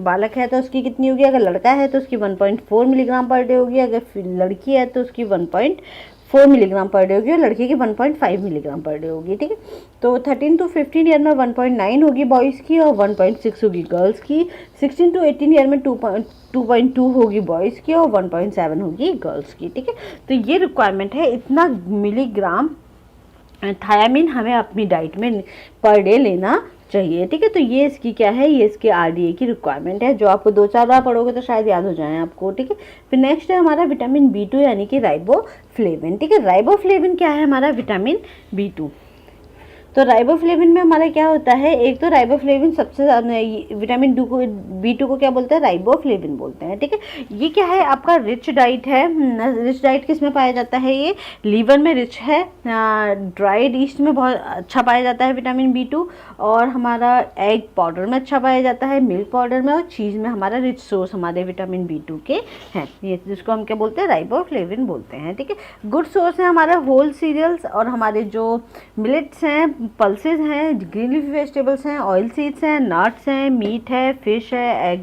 बालक है तो उसकी कितनी होगी, अगर लड़का है तो उसकी 1.4 मिलीग्राम पर डे होगी, अगर लड़की है तो उसकी 1.4 मिलीग्राम पर डे होगी और लड़की की 1.5 मिलीग्राम पर डे होगी, ठीक है। तो 13 to 15 ईयर में 1.9 होगी बॉयज़ की और 1.6 होगी गर्ल्स की। 16 to 18 ईयर में 2.2 होगी बॉयज़ की और 1.7 होगी गर्ल्स की, ठीक है। तो ये रिक्वायरमेंट है, इतना मिलीग्राम थायामीन हमें अपनी डाइट में पर डे लेना चाहिए, ठीक है। तो ये इसकी क्या है, ये इसके आरडीए की रिक्वायरमेंट है, जो आपको 2-4 बार पढ़ोगे तो शायद याद हो जाए आपको, ठीक है। फिर नेक्स्ट है हमारा विटामिन B2 यानी कि राइबोफ्लेविन, ठीक है। राइबोफ्लेविन क्या है, हमारा विटामिन B2। तो राइबोफ्लेविन में हमारा क्या होता है, एक तो राइबोफ्लेविन सबसे ज़्यादा विटामिन B2 को क्या बोलते हैं, राइबोफ्लेविन बोलते हैं, ठीक है। ये क्या है, आपका रिच डाइट है। रिच डाइट किस में पाया जाता है, ये लीवर में रिच है, ड्राइड ईस्ट में बहुत अच्छा पाया जाता है विटामिन B2, और हमारा एग पाउडर में अच्छा पाया जाता है, मिल्क पाउडर में, और चीज़ में हमारा रिच सोर्स हमारे विटामिन B2 के हैं, ये जिसको हम क्या बोलते हैं, राइबोफ्लेविन बोलते हैं, ठीक है। गुड सोर्स है हमारा होल सीरियल्स और हमारे जो मिलेट्स हैं, पल्सेस हैं, ग्रीन लीफी वेजिटेबल्स हैं, ऑयल सीड्स हैं, नट्स हैं, मीट है, फिश है,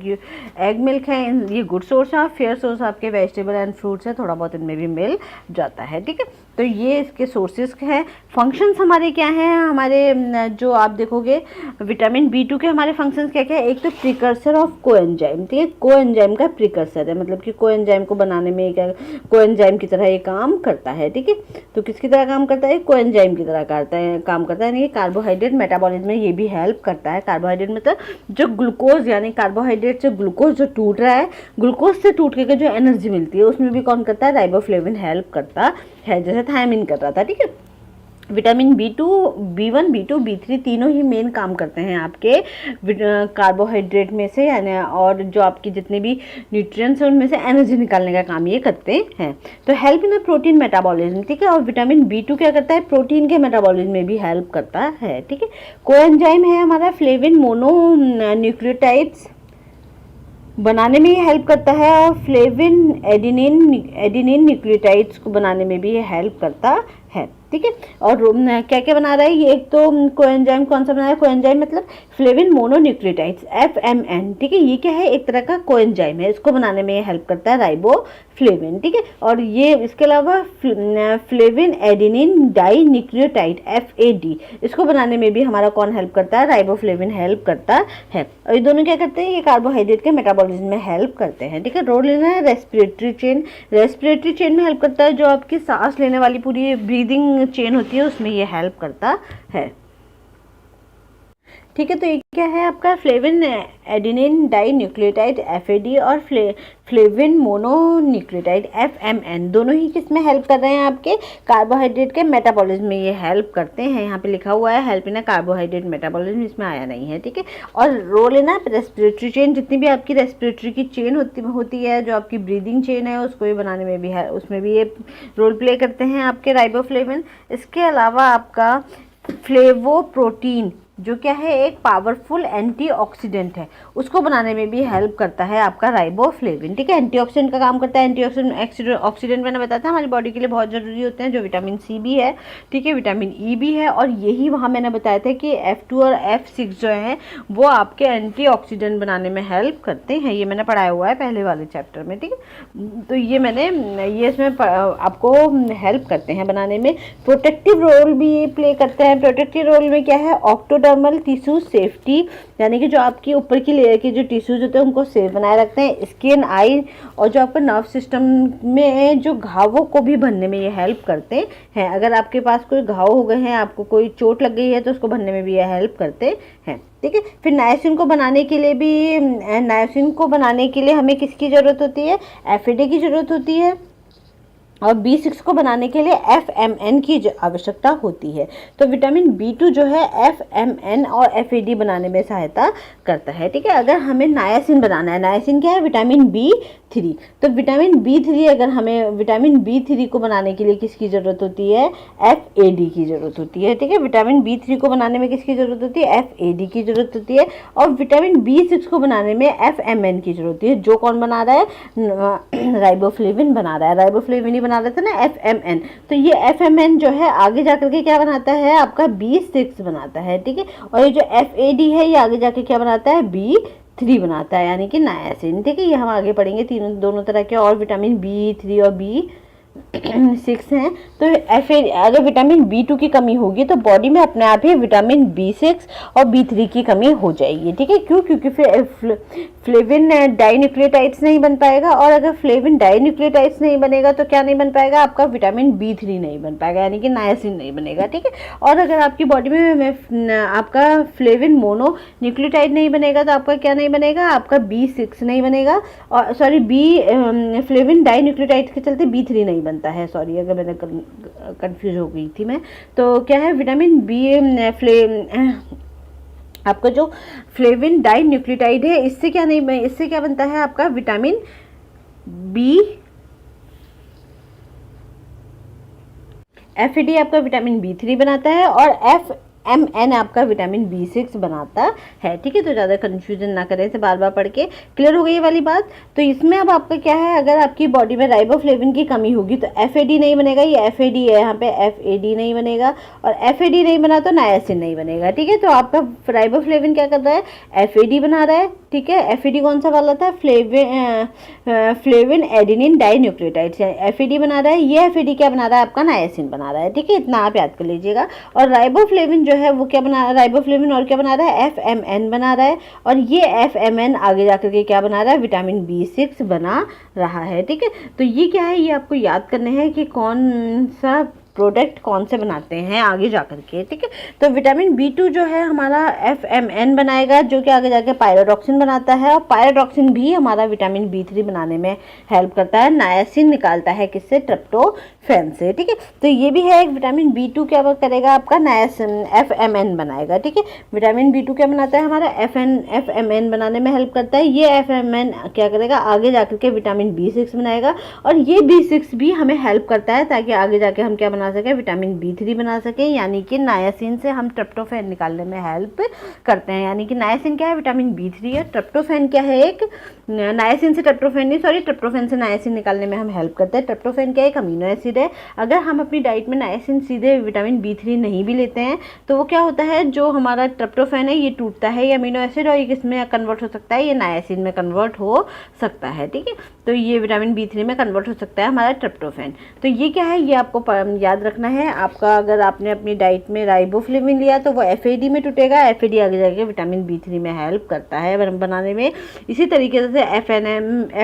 एग मिल्क है, ये गुड सोर्स है। फेयर सोर्स आपके वेजिटेबल एंड फ्रूट्स है, थोड़ा बहुत इनमें भी मिल जाता है, ठीक है। तो ये इसके सोर्सेज हैं। फंक्शंस हमारे क्या हैं, हमारे जो आप देखोगे विटामिन B2 के हमारे फंक्शंस क्या क्या है, एक तो प्रिकर्सर ऑफ कोएंजाइम, ठीक है। कोएंजाइम का प्रिकर्सर है, मतलब कि कोएंजाइम को बनाने में क्या कोएंजाइम की तरह ये काम करता है, ठीक है। तो किसकी तरह काम करता है, कोएंजाइम की तरह काम करता है, यानी कार्बोहाइड्रेट मेटाबॉलिज्म में ये भी हेल्प करता है। कार्बोहाइड्रेट मतलब जो ग्लूकोज यानी कार्बोहाइड्रेट से ग्लूकोज जो टूट रहा है, ग्लूकोज से टूट के जो एनर्जी मिलती है उसमें भी कौन करता है, राइबोफ्लेविन हेल्प करता है, जैसे थायमिन कर रहा था, ठीक है। Vitamin B2, B1, B2, B3 तीनों ही मेन काम करते हैं आपके कार्बोहाइड्रेट में से, यानी और जो आपकी जितने भी न्यूट्रिएंट्स हैं उनमें से एनर्जी निकालने का काम ये करते हैं। तो हेल्प इन प्रोटीन मेटाबॉलिज्म, ठीक है। और विटामिन B2 क्या करता है, प्रोटीन के मेटाबॉलिज्म में भी हेल्प करता है, ठीक है। कोएंजाइम है हमारा फ्लेविन मोनो न्यूक्लियोटाइड्स बनाने में ये हेल्प करता है, और फ्लेविन एडिनिन न्यूक्लियोटाइड्स को बनाने में भी ये हेल्प करता है, ठीक है। और क्या क्या बना रहा है ये, एक तो कोएंजाइम कौन सा बना रहा है, कोएंजाइम मतलब फ्लेविन मोनोन्यूक्लियोटाइड्स FMN, ठीक है। ये क्या है, एक तरह का कोएंजाइम है, इसको बनाने में ये हेल्प करता है राइबोफ्लेविन, ठीक है। और ये इसके अलावा flavin adenine di nucleotide FAD, इसको बनाने में भी हमारा कौन हेल्प करता है, राइबोफ्लेविन हेल्प करता है। और ये दोनों क्या करते हैं, ये कार्बोहाइड्रेट के मेटाबॉलिज्म में हेल्प करते हैं, ठीक है। रोल लेना है रेस्पिरेटरी चेन में हेल्प करता है, जो आपकी सांस लेने वाली पूरी ब्रीदिंग चेन होती है उसमें ये हेल्प करता है, ठीक है। तो ये क्या है आपका flavin adenine di nucleotide FAD और फ्लेविन मोनोन्यूक्लियोटाइड FMN, दोनों ही किस में हेल्प कर रहे हैं, आपके कार्बोहाइड्रेट के मेटाबॉलिज्म में ये हेल्प करते हैं। यहाँ पे लिखा हुआ है हेल्प इन कार्बोहाइड्रेट मेटाबॉलिज्म, इसमें आया नहीं है, ठीक है। और रोल इन रेस्पिरेटरी चेन, जितनी भी आपकी रेस्पिरेटरी की चेन होती है, जो आपकी ब्रीदिंग चेन है उसको भी बनाने में भी है, उसमें भी ये रोल प्ले करते हैं आपके राइबोफ्लेविन। इसके अलावा आपका फ्लेवोप्रोटीन जो क्या है, एक पावरफुल एंटीऑक्सीडेंट है, उसको बनाने में भी हेल्प करता है आपका राइबोफ्लेविन, ठीक है। एंटीऑक्सीडेंट का काम करता है। एंटीऑक्सीडेंट मैंने बताया था हमारी बॉडी के लिए बहुत ज़रूरी होते हैं, जो विटामिन C भी है, ठीक है, विटामिन E भी है, और यही वहाँ मैंने बताया था कि F2 और F6 जो हैं वो आपके एंटीऑक्सीडेंट बनाने में हेल्प करते हैं, ये मैंने पढ़ाया हुआ है पहले वाले चैप्टर में, ठीक है। तो ये इसमें आपको हेल्प करते हैं बनाने में। प्रोटेक्टिव रोल भी प्ले करते हैं। प्रोटेक्टिव रोल में क्या है, ऑक्टोडर्मल टिश्यू सेफ्टी, यानी कि जो आपकी ऊपर की लेयर के जो टिश्यूज होते हैं उनको सेफ बनाए रखते हैं। स्किन, आई और जो आपका नर्व सिस्टम में जो घावों को भी भरने में ये हेल्प करते हैं। अगर आपके पास कोई घाव हो गए हैं, आपको कोई चोट लग गई है, तो उसको भरने में भी ये हेल्प करते हैं, ठीक है। फिर नायसिन को बनाने के लिए हमें किसकी ज़रूरत होती है, FAD की ज़रूरत होती है, और B6 को बनाने के लिए FMN की आवश्यकता होती है। तो विटामिन B2 जो है FMN और FAD बनाने में सहायता करता है। ठीक है, अगर हमें नायासिन बनाना है, नायासिन क्या है, विटामिन B3। तो विटामिन B3 अगर हमें विटामिन B3 को बनाने के लिए किसकी ज़रूरत होती है, FAD की ज़रूरत होती है। ठीक है, विटामिन B3 को बनाने में किसकी ज़रूरत होती है, FAD की ज़रूरत होती है। और विटामिन B6 को बनाने में FMN की ज़रूरत होती है। जो कौन बना रहा है, राइबोफ्लेविन बना रहा है, राइबोफ्लेविन ही बना रहा था ना, FMN। तो ये FMN जो है आगे जाकर के क्या बनाता है, आपका B6 बनाता है। ठीक है, और ये जो FAD है ये आगे जाके क्या बनाता है, B3 बनाता है, यानी कि नायासिन। ठीक है, ये हम आगे पढ़ेंगे तीनों दोनों तरह के और विटामिन B3 और B6 हैं। तो अगर विटामिन B2 की कमी होगी तो बॉडी में अपने आप ही विटामिन B6 और B3 की कमी हो जाएगी। ठीक है, क्यों, क्योंकि फ्लेविन डाइन्यूक्लियोटाइड्स नहीं बन पाएगा, और अगर फ्लेविन डाइन्यूक्लियोटाइड्स नहीं बनेगा तो क्या नहीं बन पाएगा, आपका विटामिन B3 नहीं बन पाएगा, यानी कि नायासिन नहीं बनेगा। ठीक है, और अगर आपकी बॉडी में आपका फ्लेविन मोनो न्यूक्लियोटाइड नहीं बनेगा तो आपका क्या नहीं बनेगा, आपका B6 नहीं बनेगा, और सॉरी फ्लेविन डाइन्यूक्लियोटाइड के चलते B3 नहीं बनता है। सॉरी अगर मैंने कंफ्यूज हो गई थी मैं। तो क्या है, विटामिन आपका जो फ्लेविन डाइन्यूक्लियोटाइड है इससे क्या नहीं, इससे क्या बनता है, आपका विटामिन FAD आपका विटामिन B3 बनाता है, और FMN आपका विटामिन B6 बनाता है। ठीक है, तो ज़्यादा कंफ्यूजन ना करें, इसे बार बार पढ़ के क्लियर हो गई ये वाली बात। तो इसमें अब आपका क्या है, अगर आपकी बॉडी में राइबोफ्लेविन की कमी होगी तो FAD नहीं बनेगा, ये FAD है, यहाँ पे FAD नहीं बनेगा, और FAD नहीं बना तो नायासिन नहीं बनेगा। ठीक है, तो आपका राइबोफ्लेविन क्या कर रहा है, FAD बना रहा है। ठीक है, FAD कौन सा वाला था, फ्लेविन एडेनिन डाइन्यूक्लियोटाइड्स, FAD बना रहा है। ये FAD क्या बना रहा है, आपका नायासिन बना रहा है। ठीक है, इतना आप याद कर लीजिएगा। और राइबोफ्लेविन जो है वो क्या बना रहा है, राइबोफ्लेविन और क्या बना रहा है, FMN बना रहा है, और ये FMN आगे जाकर के क्या बना रहा है, विटामिन B6 बना रहा है। ठीक है, तो ये क्या है, ये आपको याद करने हैं कि कौन सा प्रोडक्ट कौन से बनाते हैं आगे जाकर के। ठीक है, तो विटामिन B2 जो है हमारा FMN बनाएगा, जो कि आगे जाके पायरोडॉक्सिन बनाता है, और पायरोडॉक्सिन भी हमारा विटामिन B3 बनाने में हेल्प करता है। नायासिन निकालता है किससे, ट्रिप्टोफैन से। ठीक है, तो ये भी है एक विटामिन B2 क्या करेगा, आपका नायासिन FMN बनाएगा। ठीक है, विटामिन B2 क्या बनाता है, हमारा FMN बनाने में हेल्प करता है। ये FMN क्या करेगा, आगे जाकर के विटामिन B6 बनाएगा, और ये B6 भी हमें हेल्प करता है ताकि आगे जाके हम क्या बना सके, विटामिन B3 बना सके, यानी कि नायासिन से हम ट्रिप्टोफैन निकालने में हेल्प करते हैं। यानी कि नायासिन क्या है, विटामिन B3 है, ट्रिप्टोफैन क्या है, एक नायासिन से ट्रिप्टोफैन नहीं, सॉरी ट्रिप्टोफैन से नायासिन निकालने में हम हेल्प करते हैं। ट्रिप्टोफैन क्या है, एक अमीनो एसिड है। अगर हम अपनी डाइट में नायासिन सीधे विटामिन B3 नहीं भी लेते हैं तो वो क्या होता है, जो हमारा ट्रिप्टोफैन है ये टूटता है, ये अमीनो एसिड, और ये किसमें कन्वर्ट हो सकता है, ये नायासिन में कन्वर्ट हो सकता है। ठीक है, तो ये विटामिन B3 में कन्वर्ट हो सकता है हमारा ट्रिप्टोफैन। तो ये क्या है, ये आपको याद रखना है। आपका अगर आपने अपनी डाइट में राइबोफ्लेविन लिया तो वो FAD में टूटेगा, FAD आगे जाके विटामिन B3 में हेल्प करता है बनाने में। इसी तरीके से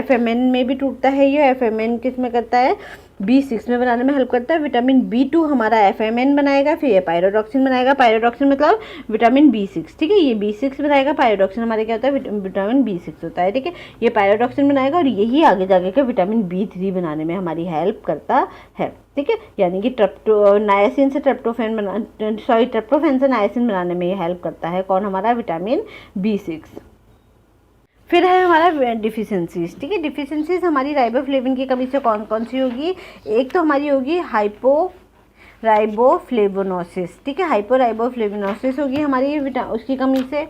FMN में भी टूटता है, ये FMN किस में करता है, B6 में बनाने में हेल्प करता है। विटामिन B2 हमारा FMN बनाएगा, फिर ये पायरोडॉक्सिन बनाएगा, पायरोडॉक्सिन मतलब विटामिन B6। ठीक है, ये B6 बनाएगा, पायरोडॉक्सिन हमारे क्या होता है, विटामिन B6 होता है। ठीक है, ये पायरोडॉक्सिन बनाएगा, और यही आगे जाके के विटामिन B3 बनाने में हमारी हेल्प करता है। ठीक है, यानी कि नायासिन से ट्रिप्टोफैन से नायासिन बनाने में ये हेल्प करता है, कौन, हमारा विटामिन B6। फिर है हमारा डिफिशेंसीज। ठीक है, डिफिशेंसीज हमारी राइबोफ्लेविन की कमी से कौन कौन सी होगी, एक तो हमारी होगी हाइपोराइबोफ्लेवोनोसिस। ठीक है, हाइपोराइबोफ्लेवोनोसिस होगी हमारी उसकी कमी से।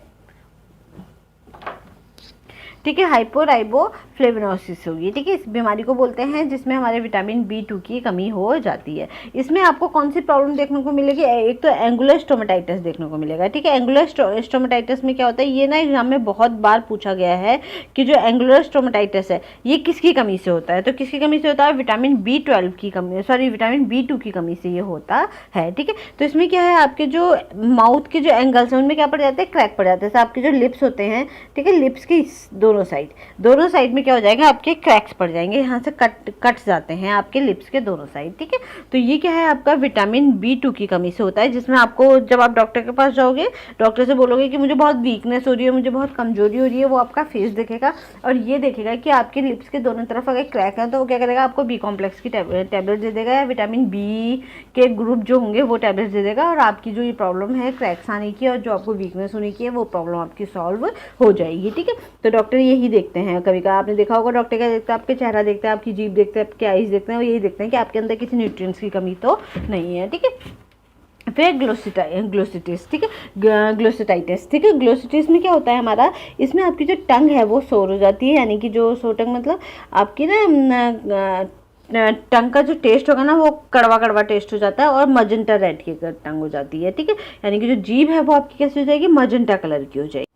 ठीक है, हाइपोराइबोफ्लेवोनोसिस होगी। ठीक है, इस बीमारी को बोलते हैं जिसमें हमारे विटामिन B2 की कमी हो जाती है। इसमें आपको कौन सी प्रॉब्लम देखने को मिलेगी, एक तो एंगुलर स्टोमेटाइटिस देखने को मिलेगा। ठीक है, एंगुलर स्टोमेटाइटिस में क्या होता है, ये ना एग्जाम में बहुत बार पूछा गया है कि जो एंगुलर स्टोमेटाइटिस है ये किसकी कमी से होता है, तो किसकी कमी से होता है, विटामिन B12 की कमी, सॉरी विटामिन B2 की कमी से ये होता है। ठीक है, तो इसमें क्या है, आपके जो माउथ के जो एंगल्स हैं उनमें क्या पड़ जाते हैं, क्रैक पड़ जाते हैं। आपके जो लिप्स होते हैं, ठीक है, लिप्स के दोनों साइड में क्या हो जाएगा, आपके क्रैक्स पड़ जाएंगे, यहाँ से कट जाते हैं आपके लिप्स के दोनों साइड, ठीक है। तो ये क्या है, आपका विटामिन B2 की कमी से होता है, जिसमें आपको जब आप डॉक्टर के पास जाओगे, डॉक्टर से बोलोगे कि मुझे बहुत वीकनेस हो रही है, मुझे बहुत कमजोरी हो रही है, वो आपका फेस देखेगा और ये देखेगा कि आपके लिप्स के दोनों तरफ अगर क्रैक है तो वो क्या करेगा, आपको B कॉम्प्लेक्स की टैबलेट दे देगा, या विटामिन B के ग्रुप जो होंगे वो टैबलेट दे देगा, और आपकी जो ये प्रॉब्लम है क्रैक्स आने की और जो आपको वीकनेस होने की है, वो प्रॉब्लम आपकी सॉल्व हो जाएगी, ठीक है। तो डॉक्टर यही देखते हैं, कभी कभी आपने देखा होगा डॉक्टर क्या देखते हैं, आपके चेहरा देखते हैं, आपकी जीभ देखते हैं, आपके आईज देखते हैं, और यही देखते हैं कि आपके अंदर किसी न्यूट्रिएंट्स की कमी तो नहीं है, ठीक है। फिर ग्लोसिटिस, ठीक है, ग्लोसिटाइटिस, ठीक है। ग्लोसिटिस में क्या होता है हमारा, इसमें आपकी जो टंग है वो सोर हो जाती है, यानी कि जो सोर टंग मतलब आपकी ना टंग का जो टेस्ट होगा ना वो कड़वा कड़वा टेस्ट हो जाता है, और मजेंटा रेड की टंग हो जाती है, ठीक है। यानी कि जो जीभ है वो आपकी कैसी हो जाएगी, मजेंटा कलर की हो जाएगी,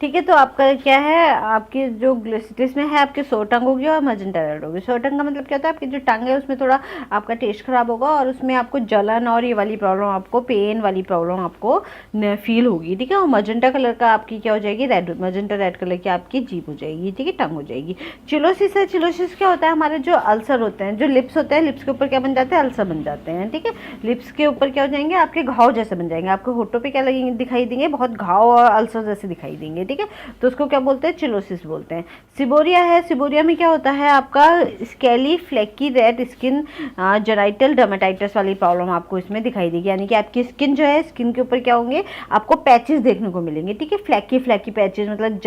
ठीक है। तो आपका क्या है, आपकी जो ग्लोसिटिस में है आपकी सोर टंग होगी और मजेंटा रेड होगी। सोर टंग का मतलब क्या होता है, आपकी जो टंग है उसमें थोड़ा आपका टेस्ट खराब होगा, और उसमें आपको जलन और ये वाली प्रॉब्लम, आपको पेन वाली प्रॉब्लम आपको फील होगी, ठीक है। और मजेंटा कलर का आपकी क्या हो जाएगी, मजेंटा रेड कलर की आपकी जीभ हो जाएगी, ठीक है, टंग हो जाएगी। चिलोसिस है, चिलोसिस क्या होता है, हमारे जो अल्सर होते हैं, जो लिप्स होते हैं, लिप्स के ऊपर क्या बन जाते हैं, अल्सर बन जाते हैं, ठीक है। लिप्स के ऊपर क्या हो जाएंगे, आपके घाव जैसे बन जाएंगे, आपके होठों पे क्या लगेंगे, दिखाई देंगे, बहुत घाव और अल्सर जैसे दिखाई देंगे, ठीक है। तो उसको क्या बोलते हैं, चिलोसिस बोलते हैं। सिबोरिया है, सिबोरिया में क्या होता है, आपका scaly flaky red skin, genital dermatitis वाली प्रॉब्लम आपको इसमें दिखाई देगी, यानी कि आपकी स्किन जो है, स्किन के ऊपर क्या होंगे, आपको पैचेस देखने को मिलेंगे, ठीक है। फ्लैकी पैचेस मतलब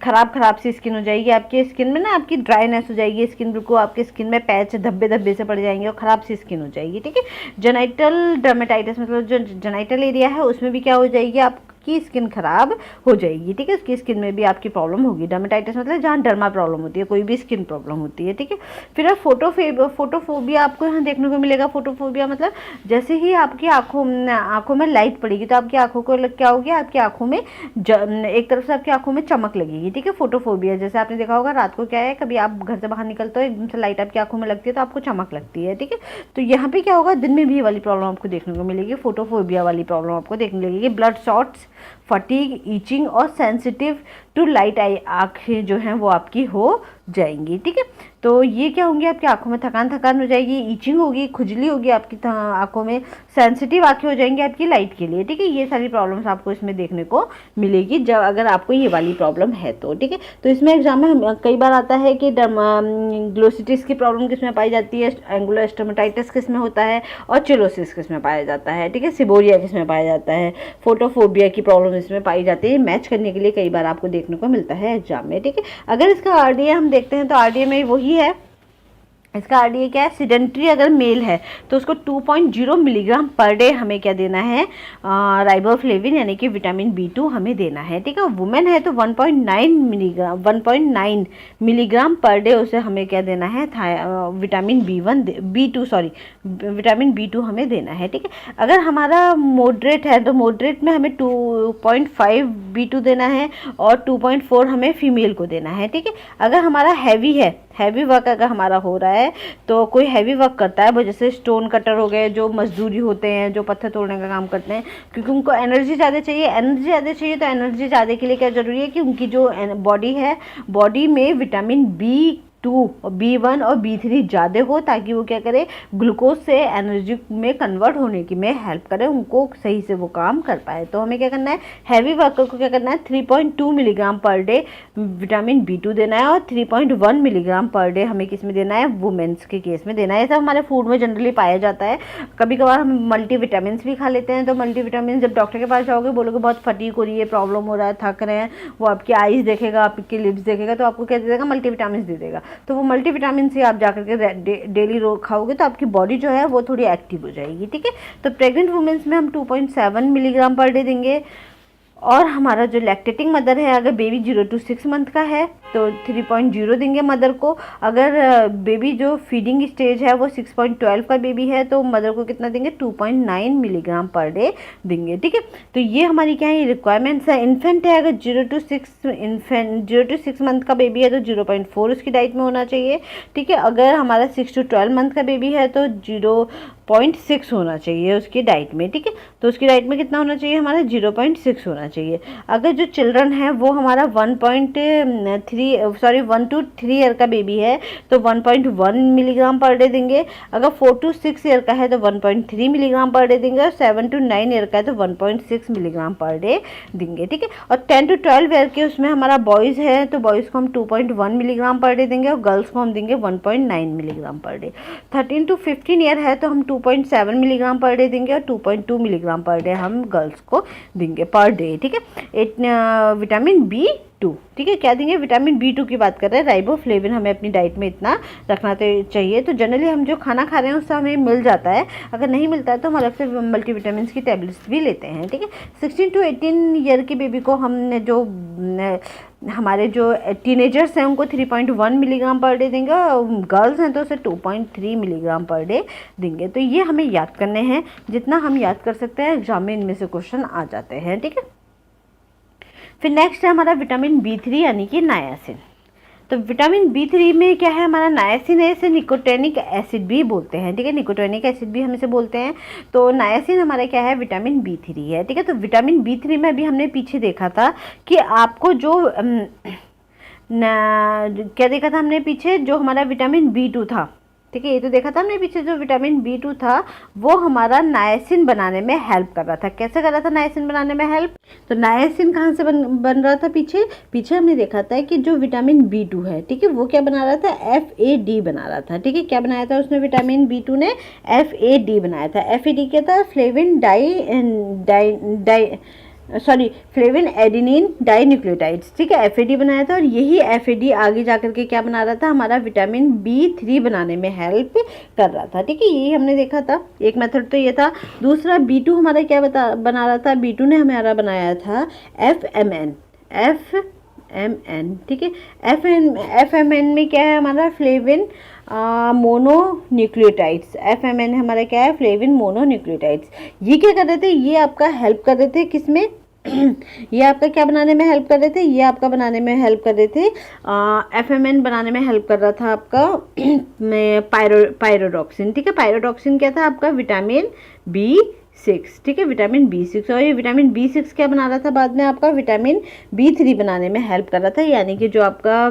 खराब सी स्किन हो जाएगी आपकी स्किन में ना, आपकी ड्राइनेस हो जाएगी स्किन, बिल्कुल आपकी स्किन में पैच धब्बे से पड़ जाएंगे और खराब सी स्किन हो जाएगी, ठीक है। जेनाइटल डर्मेटाइटिस मतलब जो जेनाइटल एरिया है उसमें भी क्या हो जाएगी, आपकी स्किन खराब हो जाएगी, ठीक है। उसकी स्किन में भी आपकी प्रॉब्लम होगी। डर्मेटाइटिस मतलब जहाँ डर्मा प्रॉब्लम होती है, कोई भी स्किन प्रॉब्लम होती है, ठीक है। फिर फोटोफोबिया आपको यहाँ देखने को मिलेगा। फोटोफोबिया मतलब जैसे ही आपकी आंखों में लाइट पड़ेगी तो आपकी आंखों को क्या होगी, आपकी आंखों में एक तरफ से आपकी आंखों में चमक लगेगी, ठीक है। फोटोफोबिया जैसे आपने देखा होगा, रात को क्या है, कभी आप घर से बाहर निकलते हो, एकदम से लाइट आपकी आंखों में लगती है तो आपको चमक लगती है, ठीक है। तो यहाँ पे क्या होगा, दिन में भी ये वाली प्रॉब्लम आपको देखने को मिलेगी, फोटोफोबिया वाली प्रॉब्लम आपको देखने लगेगी। ब्लड शॉट्स, फटीग, ईचिंग और सेंसिटिव टू लाइट आई आँखें जो हैं वो आपकी हो जाएंगी, ठीक है। तो ये क्या होंगी, आपकी आंखों में थकान हो जाएगी, ईचिंग होगी, खुजली होगी आपकी आंखों में, सेंसिटिव आंखें हो जाएंगी आपकी लाइट के लिए, ठीक है। ये सारी प्रॉब्लम्स आपको इसमें देखने को मिलेगी जब अगर आपको ये वाली प्रॉब्लम है तो, ठीक है। तो इसमें एग्जाम में कई बार आता है कि ग्लोसिटिस की प्रॉब्लम किस में पाई जाती है, एंगुलर स्टोमेटाइटिस किस में होता है, और चिलोसिस किस में पाया जाता है, ठीक है। सिबोरिया किस में पाया जाता है, फोटोफोबिया की प्रॉब्लम इसमें पाई जाती है। मैच करने के लिए कई बार आपको देखने को मिलता है एग्जाम में, ठीक है। अगर इसका आरडीए हम देखते हैं तो आरडीए में वही है, इसका आरडीए क्या है, सिडेंट्री अगर मेल है तो उसको 2.0 मिलीग्राम पर डे हमें क्या देना है, राइबोफ्लेविन यानी कि विटामिन B2 हमें देना है, ठीक है। वुमेन है तो 1.9 मिलीग्राम पर डे उसे हमें क्या देना है, विटामिन विटामिन B2 हमें देना है, ठीक है। अगर हमारा मॉडरेट है तो मॉडरेट में हमें 2.5 B2 देना है, और 2.4 हमें फीमेल को देना है, ठीक है। अगर हमारा हैवी है, हैवी वर्क अगर हमारा हो रहा है, तो कोई हैवी वर्क करता है वो जैसे स्टोन कटर हो गए, जो मजदूरी होते हैं, जो पत्थर तोड़ने का काम करते हैं, क्योंकि उनको एनर्जी ज़्यादा चाहिए, तो एनर्जी ज़्यादा के लिए क्या ज़रूरी है कि उनकी जो बॉडी है, बॉडी में विटामिन B2 और B1 और B3 ज़्यादा हो, ताकि वो क्या करे, ग्लूकोज से एनर्जी में कन्वर्ट होने की में हेल्प करे, उनको सही से वो काम कर पाए। तो हमें क्या करना है, हैवी वर्कर को क्या करना है, 3.2 milligram per day vitamin B2 देना है, और 3.1 मिलीग्राम पर डे हमें किस में देना है, वुमेन्स के केस में देना है। ये सब हमारे फूड में जनरली पाया जाता है। कभी कभार हम मल्टीविटामिन भी खा लेते हैं, तो मल्टीविटामिन जब डॉक्टर के पास जाओगे, बोलोगे बहुत फटीग हो रही है, प्रॉब्लम हो रहा है, थक रहे हैं, वो आपकी आईज देखेगा, आपकी लिप्स देखेगा, तो आपको क्या दे देगा, मल्टीविटामिन दे देगा। तो वो मल्टीविटामिन से आप जाकर के डेली खाओगे तो आपकी बॉडी जो है वो थोड़ी एक्टिव हो जाएगी, ठीक है। तो प्रेग्नेंट वुमेन्स में हम 2.7 मिलीग्राम पर डे देंगे, और हमारा जो लैक्टेटिंग मदर है, अगर बेबी 0 to 6 मंथ का है तो 3.0 देंगे मदर को। अगर बेबी जो फीडिंग स्टेज है वो 6.12 का बेबी है तो मदर को कितना देंगे, 2.9 मिलीग्राम पर डे देंगे। ठीक है, तो ये हमारी क्या है, रिक्वायरमेंट्स है। इन्फेंट है, अगर 0 to 6 मंथ का बेबी है तो 0.4 उसकी डाइट में होना चाहिए। ठीक है, अगर हमारा 6 to 12 मंथ का बेबी है तो 0.6 होना चाहिए उसकी डाइट में। ठीक है, तो उसकी डाइट में कितना होना चाहिए, हमारा 0.6 होना चाहिए। अगर जो चिल्ड्रन है वो हमारा 1 to 3 ईयर का बेबी है तो 1.1 मिलीग्राम पर डे देंगे। अगर 4 to 6 ईयर का है तो 1.3 मिलीग्राम पर डे देंगे, और 7 to 9 ईयर का है तो 1.6 मिलीग्राम पर डे देंगे। ठीक है, और 10 to 12 ईयर के उसमें हमारा बॉयज़ है तो बॉयज़ को हम 2.1 मिलीग्राम पर डे देंगे, और गर्ल्स को हम देंगे 1.9 milligram per day. 13 to 15 year है तो हम 2.7 मिलीग्राम पर डे देंगे, और 2.2 मिलीग्राम पर डे हम गर्ल्स को देंगे पर डे। ठीक है, विटामिन B2, ठीक है, क्या देंगे, विटामिन B2 की बात कर रहे हैं। राइबोफ्लेविन हमें अपनी डाइट में इतना रखना चाहिए। तो जनरली हम जो खाना खा रहे हैं उससे हमें मिल जाता है, अगर नहीं मिलता है तो हम अलग से मल्टीविटामिन की टैबलेट्स भी लेते हैं। ठीक है, 16 to 18 ईयर के बेबी को हमने जो हमारे जो टीनेजर्स हैं उनको 3.1 मिलीग्राम पर डे देंगे, और गर्ल्स हैं तो उसे 2.3 मिलीग्राम पर डे देंगे। तो ये हमें याद करने हैं, जितना हम याद कर सकते हैं एग्जाम में इनमें से क्वेश्चन आ जाते हैं। ठीक है, फिर नेक्स्ट है हमारा विटामिन B3 यानी कि नायासिन। तो विटामिन B3 में क्या है, हमारा नायासिन है, इसे निकोटेनिक एसिड भी बोलते हैं। ठीक है, निकोटेनिक एसिड भी हम इसे बोलते हैं। तो नायासिन हमारा क्या है, विटामिन B3 है। ठीक है, तो विटामिन B3 में भी हमने पीछे देखा था कि आपको जो क्या देखा था हमने पीछे, जो हमारा विटामिन B2 था। ठीक है, ये तो देखा था हमने पीछे, जो विटामिन B2 था वो हमारा नायासिन बनाने में हेल्प कर रहा था। कैसे कर रहा था नायासिन बनाने में हेल्प, तो नायासिन कहाँ से बन रहा था, पीछे हमने देखा था कि जो विटामिन B2 है, ठीक है, वो क्या बना रहा था, FAD बना रहा था। ठीक है, क्या बनाया था उसने, विटामिन B2 ने FAD बनाया था। FAD क्या था, फ्लेविन एडेनिन डाइन्यूक्लियोटाइड्स। ठीक है, FAD बनाया था, और यही FAD आगे जाकर के क्या बना रहा था, हमारा विटामिन B3 बनाने में हेल्प कर रहा था। ठीक है, यही हमने देखा था, एक मेथड तो ये था। दूसरा B2 हमारा क्या बना रहा था, B2 ने हमारा बनाया था FMN। ठीक है, FMN में क्या है हमारा, फ्लेविन मोनोन्यूक्लियोटाइड्स। FMN हमारा क्या है, फ्लेविन मोनोन्यूक्लियोटाइड्स। ये क्या कर रहे थे, ये आपका हेल्प कर रहे थे किसमें ये आपका क्या बनाने में हेल्प कर रहे थे, ये आपका बनाने में हेल्प कर रहे थे, FMN बनाने में हेल्प कर रहा था आपका पायरोडॉक्सिन। ठीक है, पायरोडॉक्सिन क्या था आपका, विटामिन B6। ठीक है, विटामिन B6, और ये विटामिन B6 क्या बना रहा था बाद में, आपका विटामिन B3 बनाने में हेल्प कर रहा था। यानी कि जो आपका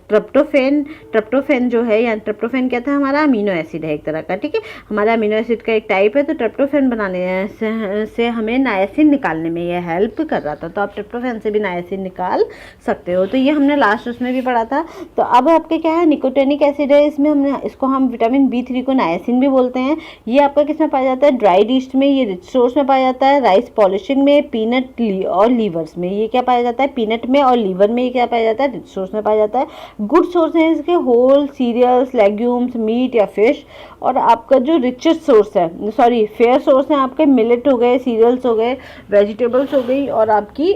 ट्रिप्टोफेन जो है, या ट्रिप्टोफेन क्या था, हमारा अमीनो एसिड है एक तरह का। ठीक है, हमारा अमीनो एसिड का एक टाइप है, तो ट्रिप्टोफेन बनाने से हमें नायासिन निकालने में ये हेल्प कर रहा था। तो आप ट्रिप्टोफेन से भी नायासिन निकाल सकते हो। तो ये हमने लास्ट उसमें भी पढ़ा था। तो अब आपके क्या है, निकोटेनिक एसिड है, इसमें इसको हम विटामिन B3 को नायासिन भी बोलते हैं। ये आपका किसमें पाया जाता है, ड्राई ईस्ट में, ये रिच सोर्स में पाया जाता है। राइस पॉलिशिंग में, पीनट और लीवर्स में ये क्या पाया जाता है, पीनट में और लीवर में ये क्या पाया जाता है, रिच सोर्स में पाया जाता है। गुड सोर्स है इसके होल सीरियल्स, लेग्यूम्स, मीट या फिश। और आपका जो रिचेस्ट सोर्स है, फेयर सोर्स है आपके मिलेट हो गए, सीरियल्स हो गए, वेजिटेबल्स हो गई, और आपकी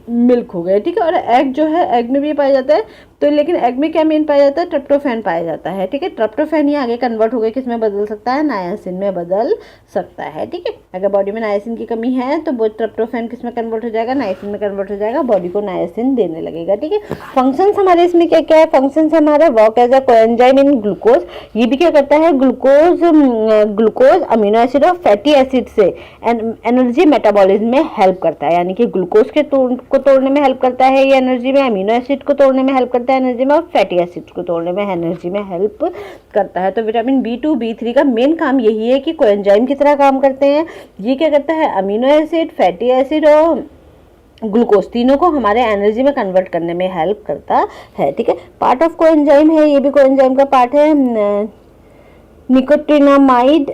मिल्क हो गए। ठीक है, और एग जो है, एग में भी पाया जाता है। तो लेकिन एग में क्या मेन पाया जाता है, ट्रिप्टोफैन पाया जाता है। ठीक है, ट्रिप्टोफैन ही आगे कन्वर्ट हो गए किस में बदल सकता है, नायासिन में बदल सकता है। ठीक है, अगर बॉडी में नायासिन की कमी है तो वो ट्रिप्टोफैन किस में कन्वर्ट हो जाएगा, नायासिन में कन्वर्ट हो जाएगा, बॉडी को नायासिन देने लगेगा। ठीक है, फंक्शंस हमारे इसमें क्या क्या है, फंक्शंस हमारा work as a coenzyme in glucose. ये भी क्या करता है, ग्लूकोज अमीनो एसिड और फैटी एसिड से एनर्जी मेटाबॉलिज्म में हेल्प करता है। यानी कि ग्लूकोज को तोड़ने में हेल्प करता है ये एनर्जी में, अमीनो एसिड को तोड़ने में हेल्प करता है एनर्जी में, और फैटी एसिड्स को तोड़ने में एनर्जी में हेल्प करता है। तो विटामिन B2 B3 का मेन काम यही है कि कोएंजाइम की तरह काम करते हैं। ये क्या करता है, अमीनो एसिड, फैटी एसिड और ग्लूकोज तीनों को हमारे एनर्जी में कन्वर्ट करने में हेल्प करता है। ठीक है, पार्ट ऑफ कोएंजाइम है, ये भी कोएंजाइम का पार्ट है। निकोटिनामाइड,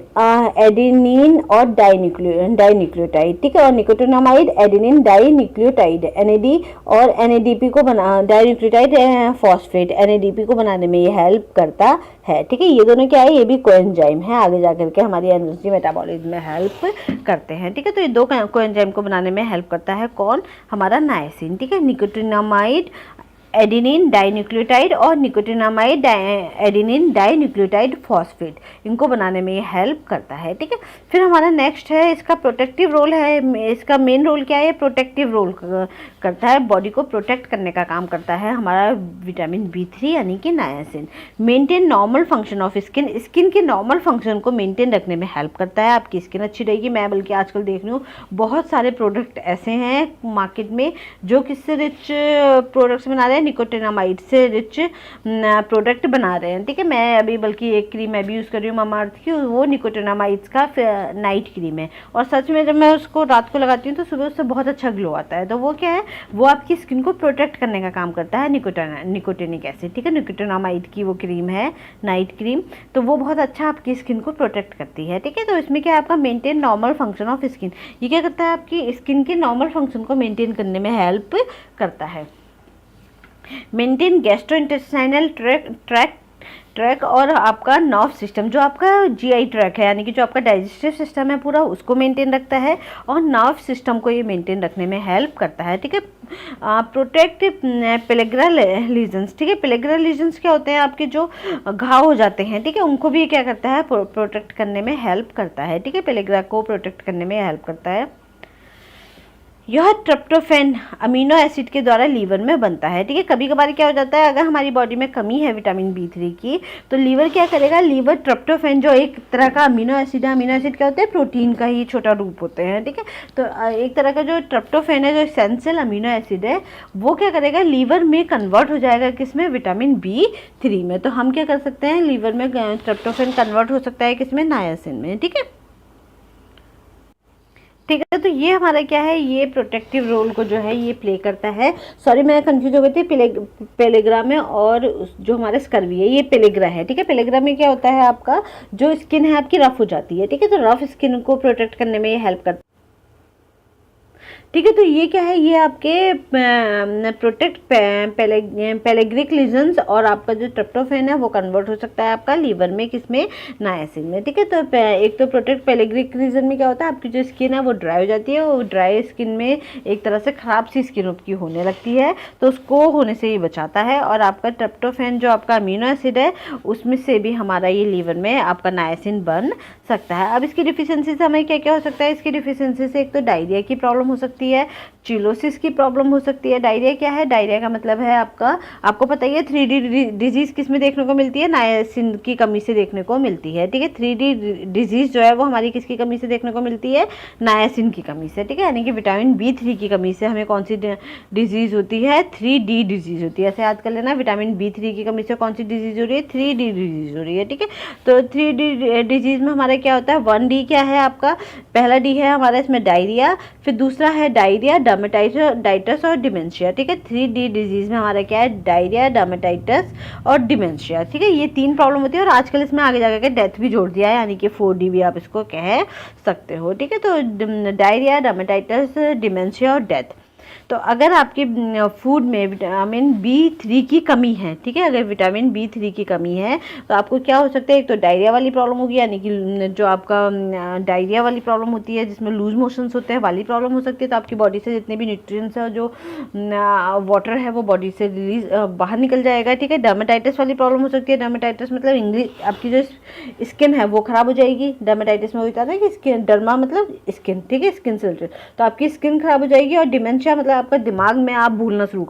एडेनिन और डाइन्यूक्लियोटाइड। ठीक है, और निकोटिनामाइड, एडेनिन, डाइन्यूक्लियोटाइड, NAD और NADP को बना, डाइन्यूक्लियोटाइड फॉस्फेट, NADP को बनाने में ये हेल्प करता है। ठीक है, ये दोनों क्या है, ये भी कोएंजाइम है, आगे जाकर के हमारी एनर्जी मेटाबॉलिज्म में हेल्प करते हैं। ठीक है, तो ये दो कोएंजाइम को बनाने में हेल्प करता है कौन, हमारा नायासिन। ठीक है, निकोटिनामाइड एडेनिन डाइन्यूक्लियोटाइड और निकोटिनामाइड एडेनिन डाइन्यूक्लियोटाइड फॉस्फेट, इनको बनाने में ये हेल्प करता है। ठीक है, फिर हमारा नेक्स्ट है इसका प्रोटेक्टिव रोल है। इसका मेन रोल क्या है? प्रोटेक्टिव रोल करता है, बॉडी को प्रोटेक्ट करने का काम करता है हमारा विटामिन B3 यानी कि नायासिन। Maintain normal function of skin, skin के नॉर्मल फंक्शन को मेंटेन रखने में हेल्प करता है, आपकी स्किन अच्छी रहेगी। मैं बल्कि आजकल देख रही हूँ बहुत सारे प्रोडक्ट ऐसे हैं मार्केट में जो किससे रिच प्रोडक्ट्स बना रहे हैं, निकोटिनामाइड से रिच प्रोडक्ट बना रहे हैं। ठीक है, मैं अभी बल्कि एक क्रीम मैं भी यूज़ कर रही हूँ मामा अर्थ की, वो निकोटिनामाइड्स का नाइट क्रीम है, और सच में जब मैं उसको रात को लगाती हूँ तो सुबह उससे बहुत अच्छा ग्लो आता है। तो वो क्या है, वो आपकी स्किन को प्रोटेक्ट करने का काम करता है, निकोटिनिक एसिड। ठीक है, निकोटिनामाइड की वो क्रीम है नाइट क्रीम, तो वो बहुत अच्छा आपकी स्किन को प्रोटेक्ट करती है। ठीक है, तो इसमें क्या है आपका maintain normal function of skin, ये क्या करता है आपकी स्किन के नॉर्मल फंक्शन को मेंटेन करने में हेल्प करता है। मेंटेन गैस्ट्रोइंटेस्टाइनल ट्रैक और आपका नर्व सिस्टम, जो आपका GI ट्रैक है यानी कि जो आपका डाइजेस्टिव सिस्टम है पूरा, उसको मेंटेन रखता है, और नर्व सिस्टम को ये मेंटेन रखने में हेल्प करता है। ठीक है, प्रोटेक्ट पेलेग्रा लीजन्स। ठीक है, पेलेग्रा लीजन्स क्या होते हैं, आपके जो घाव हो जाते हैं, ठीक है, उनको भी क्या करता है, प्रोटेक्ट करने में हेल्प करता है। ठीक है, पेलेग्रा को प्रोटेक्ट करने में हेल्प करता है। यह ट्रिप्टोफैन अमीनो एसिड के द्वारा लीवर में बनता है। ठीक है, कभी कभार क्या हो जाता है, अगर हमारी बॉडी में कमी है विटामिन B3 की, तो लीवर क्या करेगा, लीवर ट्रिप्टोफैन जो एक तरह का अमीनो एसिड है, अमीनो एसिड क्या होते हैं, प्रोटीन का ही छोटा रूप होते हैं। ठीक है, तो एक तरह का जो ट्रिप्टोफैन है, जो एसेंशियल अमीनो एसिड है, वो क्या करेगा, लीवर में कन्वर्ट हो जाएगा, किसमें, विटामिन B3 में। तो हम क्या कर सकते हैं, लीवर में ट्रिप्टोफैन कन्वर्ट हो सकता है किसमें, नायासिन में। ठीक है, ठीक है, तो ये हमारा क्या है, ये प्रोटेक्टिव रोल को जो है ये प्ले करता है। सॉरी मैं कंफ्यूज हो गई थी, पेलेग्रा में और जो हमारा स्कर्वी है ये पेलेग्रा है। ठीक है, पेलेग्रा में क्या होता है, आपका जो स्किन है आपकी रफ हो जाती है। ठीक है, तो रफ स्किन को प्रोटेक्ट करने में ये हेल्प करता है। ठीक है, तो ये क्या है, ये आपके प्रोटेक्ट पेलेग्रिक लीजन्स, और आपका जो ट्रिप्टोफैन है वो कन्वर्ट हो सकता है आपका लीवर में किसमें, नायासिन में। ठीक है, तो एक तो प्रोटेक्ट पेलेग्रिक लीजन में क्या होता है, आपकी जो स्किन है वो ड्राई हो जाती है, वो ड्राई स्किन में एक तरह से ख़राब सी स्किन आपकी होने लगती है, तो उसको होने से ये बचाता है। और आपका ट्रिप्टोफैन जो आपका अमीनो एसिड है, उसमें से भी हमारा ये लीवर में आपका नायासिन बन सकता है। अब इसकी डिफिशियंसी से हमें क्या क्या हो सकता है, इसकी डिफिशियंसी से एक तो डायरिया की प्रॉब्लम हो सकती है, चिलोसिस की प्रॉब्लम हो सकती है। डायरिया क्या है, डायरिया का मतलब है आपका, आपको पता ही है 3D डिजीज़ किस में देखने को मिलती है, नायासिन की कमी से देखने को मिलती है। ठीक है, 3D डिजीज़ जो है वो हमारी किसकी कमी से देखने को मिलती है, नायासिन की कमी से। ठीक है, यानी कि विटामिन B3 की कमी से हमें कौन सी डिजीज़ होती है, 3D डिजीज़ होती है। ऐसे याद कर लेना, विटामिन B3 की कमी से कौन सी डिजीज़ हो रही है, 3D डिजीज़ हो रही है। ठीक है, तो 3D डिजीज़ में हमारा क्या होता है, 1D क्या है आपका, पहला D है हमारा इसमें डायरिया, फिर दूसरा है डायरिया, डर्मेटाइटिस और डिमेंशिया। ठीक है, 3D डिजीज़ में हमारा क्या है, डायरिया, डर्मेटाइटिस और डिमेंशिया। ठीक है, ये 3 प्रॉब्लम होती है, और आजकल इसमें आगे जाकर के डेथ भी जोड़ दिया है, यानी कि 4D भी आप इसको कह सकते हो। ठीक है, तो डायरिया, डर्मेटाइटिस, डिमेंशिया और डेथ। तो अगर आपके फूड में विटामिन B3 की कमी है, ठीक है, अगर विटामिन B3 की कमी है तो आपको क्या हो सकता है, एक तो डायरिया वाली प्रॉब्लम होगी, यानी कि जो आपका डायरिया वाली प्रॉब्लम होती है जिसमें लूज मोशंस होते हैं वाली प्रॉब्लम हो सकती है। तो आपकी बॉडी से जितने भी न्यूट्रिएंट्स है, जो वाटर है, वो बॉडी से रिलीज बाहर निकल जाएगा। ठीक है, डर्मेटाइटिस वाली प्रॉब्लम हो सकती है। डर्मेटाइटिस मतलब इंग्लिश आपकी जो स्किन है वो खराब हो जाएगी। डर्मेटाइटिस में होता है ना कि स्किन, डर्मा मतलब स्किन, ठीक है, स्किन से रिलेटेड, तो आपकी स्किन खराब हो जाएगी। और डिमेंशिया मतलब आपका दिमाग में आप भूलना शुरू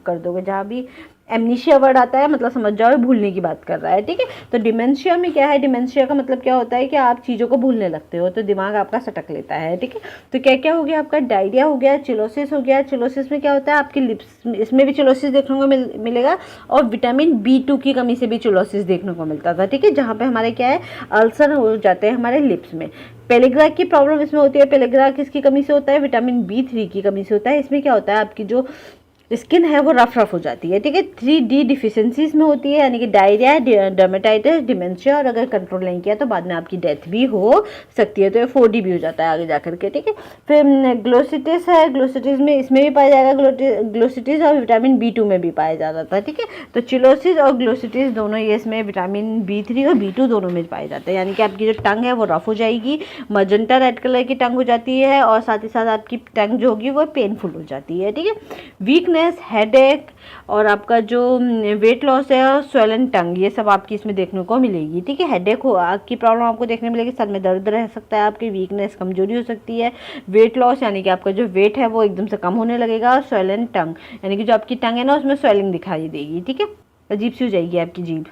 कर दोगे, जहाँ भी एमनीशिया वर्ड आता है मतलब समझ जाओ भूलने की बात कर रहा है। ठीक है, तो डिमेंशिया में क्या है, डिमेंशिया का मतलब क्या होता है कि आप चीज़ों को भूलने लगते हो, तो दिमाग आपका सटक लेता है। ठीक है, तो क्या क्या हो गया आपका, डायरिया हो गया, चिलोसिस हो गया। चिलोसिस में क्या होता है, आपकी लिप्स, इसमें भी चिलोसिस देखने को मिलेगा, और विटामिन B2 की कमी से भी चिलोसिस देखने को मिलता था। ठीक है, जहाँ पे हमारे क्या है, अल्सर हो जाते हैं हमारे लिप्स में। पेलेग्रा की प्रॉब्लम इसमें होती है, पेलेग्रा किसकी कमी से होता है, विटामिन B3 की कमी से होता है। इसमें क्या होता है, आपकी जो स्किन है वो रफ हो जाती है। ठीक है, 3D डिफिशियंसीज में होती है, यानी कि डायरिया, डर्मेटाइटिस, डिमेंशिया, और अगर कंट्रोल नहीं किया तो बाद में आपकी डेथ भी हो सकती है। तो ये 4D भी हो जाता है आगे जाकर के। ठीक है, फिर ग्लोसिटिस है, ग्लोसिटिस में इसमें भी पाया जाएगा, ग्लोसिटिस और विटामिन B2 में भी पाया जाता था। ठीक है, तो चिलोसिस और ग्लोसिटिस दोनों ये इसमें विटामिन B3 और B2 दोनों में पाए जाते हैं। यानी कि आपकी जो टंग है वो रफ हो जाएगी, मजेंटा रेड कलर की टंग हो जाती है, और साथ ही साथ आपकी टंग जो होगी वो पेनफुल हो जाती है। ठीक है, वीकनेस वीकनेस, हेडेक और आपका जो वेट लॉस है और स्वेलन टंग, ये सब आपकी इसमें देखने को मिलेगी। ठीक है, हेडेक हो की प्रॉब्लम आपको देखने मिलेगी, सर में दर्द रह सकता है, आपकी वीकनेस कमजोरी हो सकती है, वेट लॉस यानी कि आपका जो वेट है वो एकदम से कम होने लगेगा, और स्वेलन टंग यानी कि जो आपकी टंग है ना उसमें स्वेलिंग दिखाई देगी। ठीक है, अजीब सी हो जाएगी आपकी जीभ।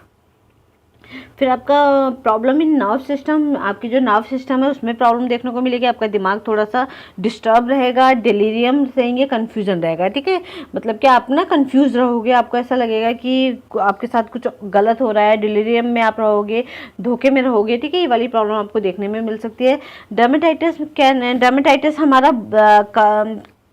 फिर आपका प्रॉब्लम इन नर्व सिस्टम, आपकी जो नर्व सिस्टम है उसमें प्रॉब्लम देखने को मिलेगी, आपका दिमाग थोड़ा सा डिस्टर्ब रहेगा, डिलीरियम रहेंगे, कन्फ्यूजन रहेगा। ठीक है, मतलब कि आप ना कन्फ्यूज रहोगे, आपको ऐसा लगेगा कि आपके साथ कुछ गलत हो रहा है, डिलीरियम में आप रहोगे, धोखे में रहोगे। ठीक है, ये वाली प्रॉब्लम आपको देखने में मिल सकती है। डर्मेटाइटिस हमारा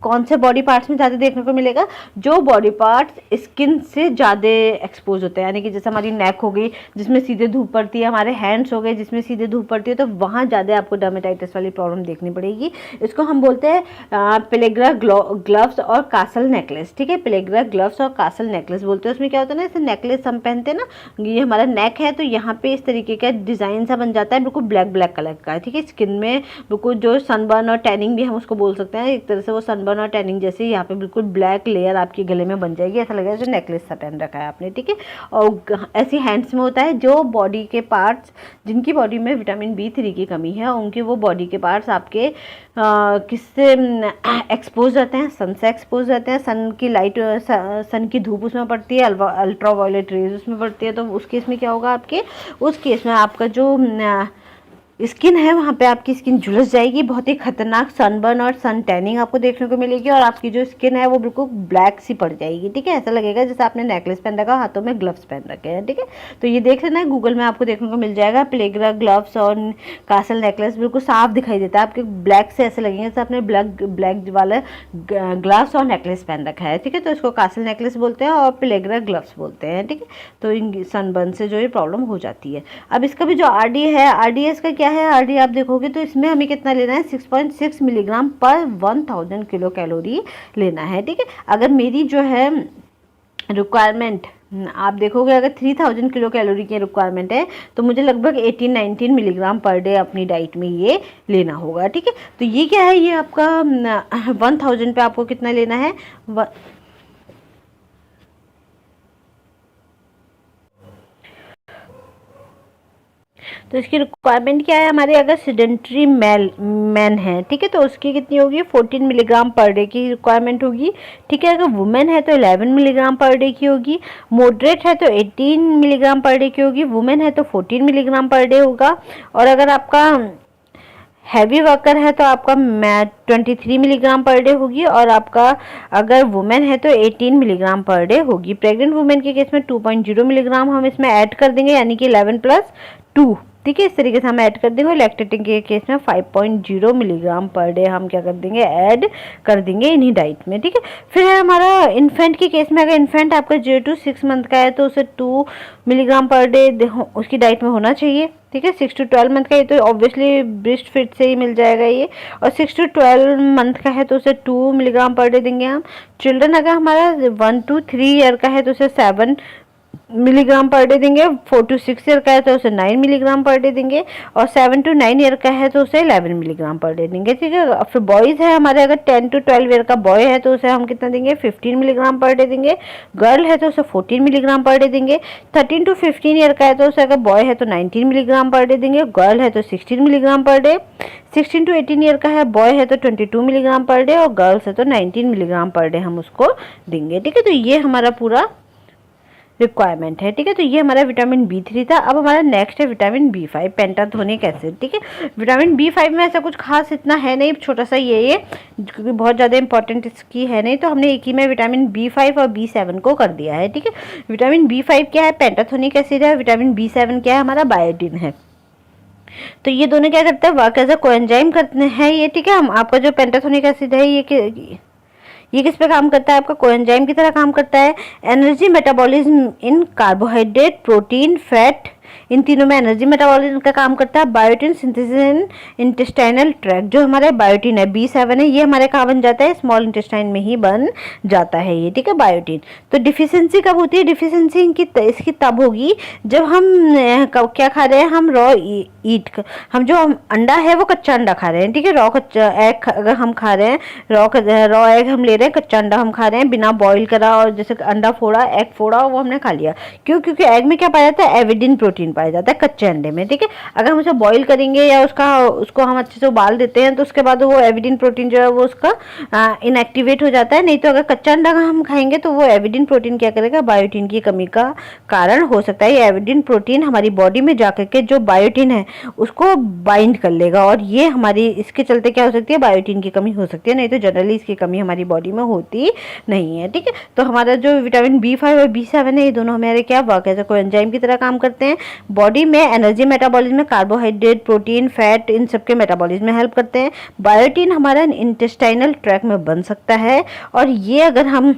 कौन से बॉडी पार्ट्स में ज़्यादा देखने को मिलेगा? जो बॉडी पार्ट्स स्किन से ज़्यादा एक्सपोज होते हैं, यानी कि जैसे हमारी नेक हो गई जिसमें सीधे धूप पड़ती है, हमारे हैंड्स हो गए जिसमें सीधे धूप पड़ती है, तो वहाँ ज़्यादा आपको डर्मेटाइटिस वाली प्रॉब्लम देखनी पड़ेगी। इसको हम बोलते हैं पेलेग्रा ग्लव्स और कासल नेकलेस। ठीक है, पेलेग्रा ग्लव्स और कासल नेकलेस बोलते हैं। उसमें क्या होता है ना, जैसे नेकलेस हम पहनते हैं ना, ये हमारा नेक है तो यहाँ पे इस तरीके का डिज़ाइन सा बन जाता है, बिल्कुल ब्लैक ब्लैक कलर का। ठीक है, स्किन में बिल्कुल जो सनबर्न और टैनिंग भी हम उसको बोल सकते हैं, एक तरह से वो सनबर्न और टैनिंग जैसे यहाँ पे बिल्कुल ब्लैक लेयर आपके गले में बन जाएगी, ऐसा लगेगा जैसे नेकलेस सा पहन रखा है आपने। ठीक है, और ऐसी हैंड्स में होता है जो बॉडी के पार्ट्स, जिनकी बॉडी में विटामिन B3 की कमी है, उनके वो बॉडी के पार्ट्स आपके किससे एक्सपोज रहते हैं? सन से एक्सपोज रहते हैं। सन की लाइट, सन की धूप उसमें पड़ती है, अल्ट्रा वायलेट रेज उसमें पड़ती है, तो उस केस में क्या होगा आपके, उस केस में आपका जो स्किन है वहाँ पे आपकी स्किन झुलस जाएगी, बहुत ही खतरनाक सनबर्न और सन टैनिंग आपको देखने को मिलेगी, और आपकी जो स्किन है वो बिल्कुल ब्लैक सी पड़ जाएगी। ठीक है, ऐसा लगेगा जैसे आपने नेकलेस पहन रखा, हाथों में ग्लव्स पहन रखे हैं। ठीक है, तो ये देख लेना है, गूगल में आपको देखने को मिल जाएगा। पेलेग्रा ग्लव्स और कासल नेकलेस बिल्कुल साफ दिखाई देता है, आपके ब्लैक से ऐसे लगेंगे जैसे आपने ब्लैक वाला ग्लव्स और नेकलेस पहन रखा है। ठीक है, तो इसको कासल नेकलेस बोलते हैं और पेलेग्रा ग्लव्स बोलते हैं। ठीक है, तो इन सनबर्न से जो ये प्रॉब्लम हो जाती है। अब इसका भी जो RD है, RDS का क्या है? RD आप देखोगे तो इसमें हमें कितना लेना है? 6.6 मिलीग्राम पर 1000 किलो कैलोरी लेना है। ठीक है, अगर मेरी जो है रिक्वायरमेंट आप देखोगे, अगर 3000 किलो कैलोरी की रिक्वायरमेंट है तो मुझे लगभग 18-19 मिलीग्राम पर डे अपनी डाइट में ये लेना होगा। ठीक है, तो ये क्या है, ये आपका 1000 पे आपको कितना लेना है? तो इसकी रिक्वायरमेंट क्या है हमारे? अगर सेडेंटरी मैन है, ठीक है, तो उसकी कितनी होगी? 14 मिलीग्राम पर डे की रिक्वायरमेंट होगी। ठीक है, अगर वुमेन है तो 11 मिलीग्राम पर डे की होगी। मॉडरेट है तो 18 मिलीग्राम पर डे की होगी। वुमेन है तो 14 मिलीग्राम पर डे होगा। और अगर आपका हैवी वर्कर है तो आपका 23 मिलीग्राम पर डे होगी, और आपका अगर वुमेन है तो 18 मिलीग्राम पर डे होगी। प्रेग्नेंट वुमेन के केस में 2.0 मिलीग्राम हम इसमें ऐड कर देंगे, यानी कि 11+2। ठीक है, इस तरीके से हम ऐड कर देंगे। लैक्टेटिंग के केस में 5.0 मिलीग्राम पर डे हम क्या कर देंगे? ऐड कर देंगे इन्हीं डाइट में। ठीक है, फिर है हमारा इन्फेंट के केस में, अगर इन्फेंट आपका 0 to 6 मंथ का है तो उसे 2 मिलीग्राम पर डे उसकी डाइट में होना चाहिए। ठीक है, 6 to 12 मंथ का है तो ऑब्वियसली ब्रेस्ट फीड से ही मिल जाएगा ये, और 6 to 12 मंथ का है तो उसे 2 मिलीग्राम पर डे देंगे हम। चिल्ड्रन अगर हमारा 1 to 3 ईयर का है तो उसे 7 मिलीग्राम पर डे देंगे। 4 to 6 ईयर का है तो उसे 9 मिलीग्राम पर डे देंगे, और 7 to 9 ईयर का है तो उसे 11 मिलीग्राम पर डे देंगे। ठीक है, फिर बॉयज़ है हमारे, अगर 10 to 12 ईयर का बॉय है तो उसे हम कितना देंगे? 15 मिलीग्राम पर डे देंगे। गर्ल है तो उसे 14 मिलीग्राम पर डे देंगे। 13 to 15 ईयर का है तो उसे अगर बॉय है तो 19 मिलीग्राम पर डे देंगे। गर्ल है तो 16 milligram per day. 16 to 18 year का है, बॉय है तो 22 मिलीग्राम पर डे, और गर्ल्स है तो 19 मिलीग्राम पर डे हम उसको देंगे। ठीक है, तो ये हमारा पूरा रिक्वायरमेंट है। ठीक है, तो ये हमारा विटामिन B3 था। अब हमारा नेक्स्ट है विटामिन B5, पेंटाथोनिक एसिड। ठीक है, विटामिन B5 में ऐसा कुछ खास इतना है नहीं, छोटा सा ये क्योंकि बहुत ज़्यादा इंपॉर्टेंट इसकी है नहीं, तो हमने एक ही में विटामिन B5 और B7 को कर दिया है। ठीक है, विटामिन B5 क्या है? पेंटाथोनिक एसिड है। विटामिन B7 क्या है? हमारा बायोटिन है। तो ये दोनों क्या करते हैं? वर्क एज अ कोएंजाइम करते हैं ये। ठीक है, हम आपका जो पेंटाथोनिक एसिड है ये किस पे काम करता है? आपका कोएंजाइम की तरह काम करता है। Energy metabolism in carbohydrate, protein, fat in तीनों में एनर्जी मेटाबॉलिज्म का काम करता है। Biotin synthesis in intestinal tract, जो हमारे बायोटिन है B7 है, ये हमारे कहाँ बन जाता है, स्मॉल इंटेस्टाइन में ही बन जाता है ये, ठीक है, बायोटिन। तो डिफिशियंसी कब होती है, डिफिशियंसी इसकी तब होगी जब हम क्या खा रहे हैं, हम रॉ ईट, हम जो हम अंडा है वो कच्चा अंडा खा रहे हैं, ठीक है, रॉ कच्चा एग अगर हम खा रहे हैं, रॉ एग हम ले रहे हैं, कच्चा अंडा हम खा रहे हैं बिना बॉईल करा, और जैसे अंडा फोड़ा, एग फोड़ा, वो हमने खा लिया। क्यों? क्योंकि एग में क्या पाया जाता है, एविडिन प्रोटीन पाया जाता है कच्चे अंडे में, ठीक है। अगर हम उसे बॉईल करेंगे या उसको हम अच्छे से उबाल देते हैं तो उसके बाद वो एविडिन प्रोटीन जो है वो उसका इनएक्टिवेट हो जाता है। नहीं तो अगर कच्चा अंडा हम खाएंगे तो वो एविडिन प्रोटीन क्या करेगा, बायोटिन की कमी का कारण हो सकता है। ये एविडिन प्रोटीन हमारी बॉडी में जाकर के जो बायोटिन है उसको बाइंड कर लेगा, और ये हमारी इसके चलते क्या हो सकती है, बायोटिन की कमी हो सकती है। नहीं तो जनरली इसकी कमी हमारी बॉडी में होती नहीं है, ठीक है। तो हमारा जो विटामिन B5 और B7 है, ये दोनों हमारे क्या वर्क है, कोई एंजाइम की तरह काम करते हैं। बॉडी में एनर्जी मेटाबॉलिज्म में कार्बोहाइड्रेट, प्रोटीन, फैट, इन सबके मेटाबॉलिज्म में हेल्प करते हैं। बायोटिन हमारा इंटेस्टाइनल ट्रैक्ट में बन सकता है, और ये अगर हम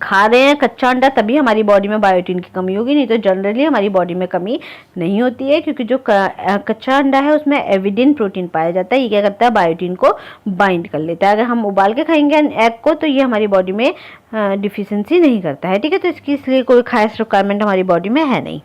खा रहे हैं कच्चा अंडा तभी हमारी बॉडी में बायोटिन की कमी होगी, नहीं तो जनरली हमारी बॉडी में कमी नहीं होती है, क्योंकि जो कच्चा अंडा है उसमें एविडिन प्रोटीन पाया जाता है। ये क्या करता है, बायोटिन को बाइंड कर लेता है। अगर हम उबाल के खाएंगे एग को तो ये हमारी बॉडी में डिफिशियंसी नहीं करता है, ठीक है। तो इसकी इसलिए कोई खास रिक्वायरमेंट हमारी बॉडी में है नहीं।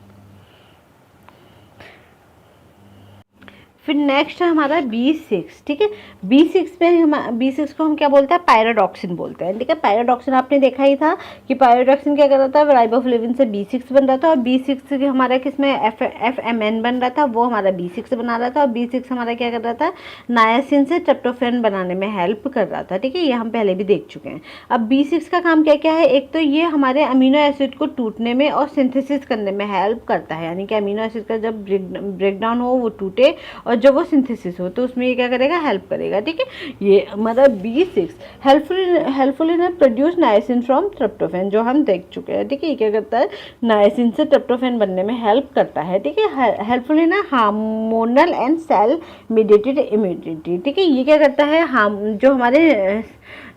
फिर नेक्स्ट है हमारा B6, ठीक है। B6 में B6 को हम क्या बोलते हैं, पायरोडॉक्सिन बोलते हैं, ठीक है। पायरोडॉक्सिन आपने देखा ही था कि पायरोडॉक्सिन क्या कर रहा था, राइबोफ्लेविन से B6 बन रहा था, और B6 हमारा किसमें FMN बन रहा था, वो हमारा B6 बना रहा था, और B6 हमारा क्या कर रहा था, नायसिन से ट्रिप्टोफैन बनाने में हेल्प कर रहा था, ठीक है। ये हम पहले भी देख चुके हैं। अब B6 का काम क्या क्या है, एक तो ये हमारे अमीनो एसिड को टूटने में और सिंथेसिस करने में हेल्प करता है, यानी कि अमीनो एसिड का जब ब्रेकडाउन हो वो टूटे और जब वो सिंथेसिस हो तो उसमें ये क्या करेगा, हेल्प करेगा, ठीक है। ये हमारा B6 helpful in produce niacin from tryptophan, जो हम देख चुके हैं, ठीक है। ये क्या करता है, नायसिन से ट्रिप्टोफैन बनने में हेल्प करता है, ठीक है। Helpful in hormonal and cell mediated immunity, ठीक है। ये क्या करता है, हम जो हमारे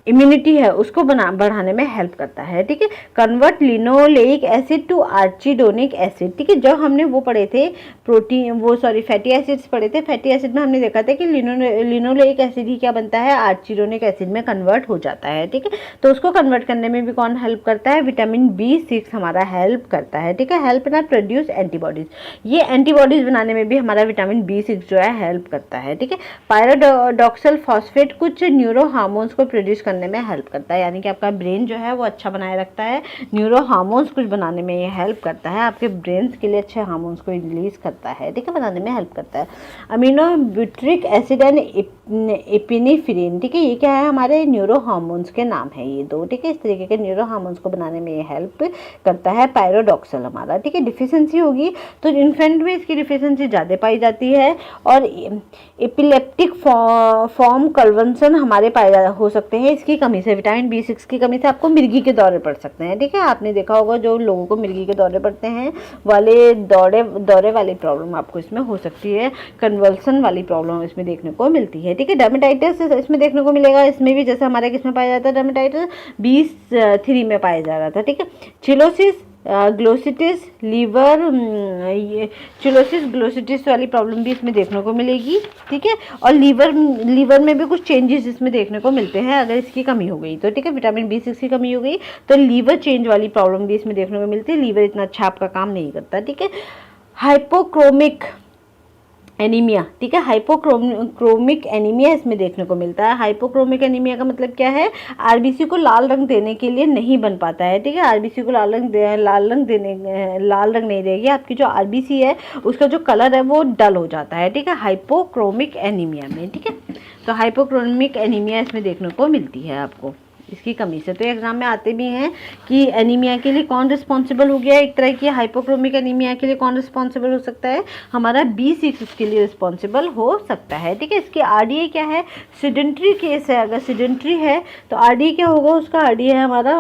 इम्यूनिटी है उसको बढ़ाने में हेल्प करता है, ठीक है। Convert linoleic acid to arachidonic acid, ठीक है। जब हमने वो पढ़े थे फैटी एसिड्स पढ़े थे, फैटी एसिड में हमने देखा था कि लिनोलेइक एसिड ही क्या बनता है, आर्चिडोनिक एसिड में कन्वर्ट हो जाता है, ठीक है। तो उसको कन्वर्ट करने में भी कौन हेल्प करता है, विटामिन B6 हमारा हेल्प करता है, ठीक है। हेल्प ना प्रोड्यूस एंटीबॉडीज, ये एंटीबॉडीज बनाने में भी हमारा विटामिन B6 जो है हेल्प करता है, ठीक है। पायरोडॉक्सल फॉस्फेट कुछ न्यूरो हार्मोन्स को प्रोड्यूस करने में हेल्प करता है, यानी कि आपका ब्रेन जो है वो अच्छा बनाए रखता है। न्यूरो हार्मोन्स कुछ बनाने में ये हेल्प करता है, आपके ब्रेन के लिए अच्छे हार्मोन्स को रिलीज करता है, ठीक है, बनाने में हेल्प करता है। Amino butyric acid and epinephrine, ठीक है। ये क्या है, हमारे न्यूरो हार्मोन्स के नाम है ये दो, ठीक है। इस तरीके के न्यूरो हार्मोन्स को बनाने में ये हेल्प करता है पायरोडॉक्सल हमारा, ठीक है। डिफिशियंसी होगी तो इन्फेंट में इसकी डिफिशियंसी ज़्यादा पाई जाती है, और एपिलेप्टिक फॉर्म कन्वर्सन हमारे पाए हो सकते हैं इसकी कमी से। विटामिन B6 की कमी से आपको मिर्गी के दौरे पड़ सकते हैं, ठीक है। आपने देखा होगा जो लोगों को मिर्गी के दौरे पड़ते हैं वाले दौरे वाली प्रॉब्लम आपको इसमें हो सकती है, कन्वल्सन वाली प्रॉब्लम इसमें देखने को मिलती है, ठीक है। डर्मेटाइटिस इसमें देखने को मिलेगा, इसमें भी जैसे हमारे किसमें पाया जाता है, डर्मेटाइटिस B3 में पाया जा रहा था, ठीक है। चिलोसिस ग्लोसिटिस लीवर, ये चिलोसिस ग्लोसिटिस वाली प्रॉब्लम भी इसमें देखने को मिलेगी, ठीक है। और लीवर में भी कुछ चेंजेस इसमें देखने को मिलते हैं अगर इसकी कमी हो गई तो, ठीक है। विटामिन B6 की कमी हो गई तो लीवर चेंज वाली प्रॉब्लम भी इसमें देखने को मिलती है, लीवर इतना अच्छा आपका काम नहीं करता, ठीक है। हाइपोक्रोमिक एनीमिया, ठीक है। हाइपोक्रोमिक एनीमिया इसमें देखने को मिलता है। हाइपोक्रोमिक एनीमिया का मतलब क्या है, आरबीसी को लाल रंग देने के लिए नहीं बन पाता है, ठीक है। आरबीसी को लाल रंग नहीं देगी, आपकी जो आरबीसी है उसका जो कलर है वो डल हो जाता है, ठीक है, हाइपोक्रोमिक एनीमिया में, ठीक है। तो हाइपोक्रोमिक एनीमिया इसमें देखने को मिलती है आपको इसकी कमी से। तो एग्जाम में आते भी हैं कि एनीमिया के लिए कौन रिस्पॉन्सिबल हो गया, एक तरह की हाइपोक्रोमिक एनीमिया के लिए कौन रिस्पॉन्सिबल हो सकता है, हमारा B6 इसके लिए रिस्पॉन्सिबल हो सकता है, ठीक है। इसकी RDA क्या है, सिडेंट्री केस है, अगर सिडेंट्री है तो RDA क्या होगा उसका, RDA है हमारा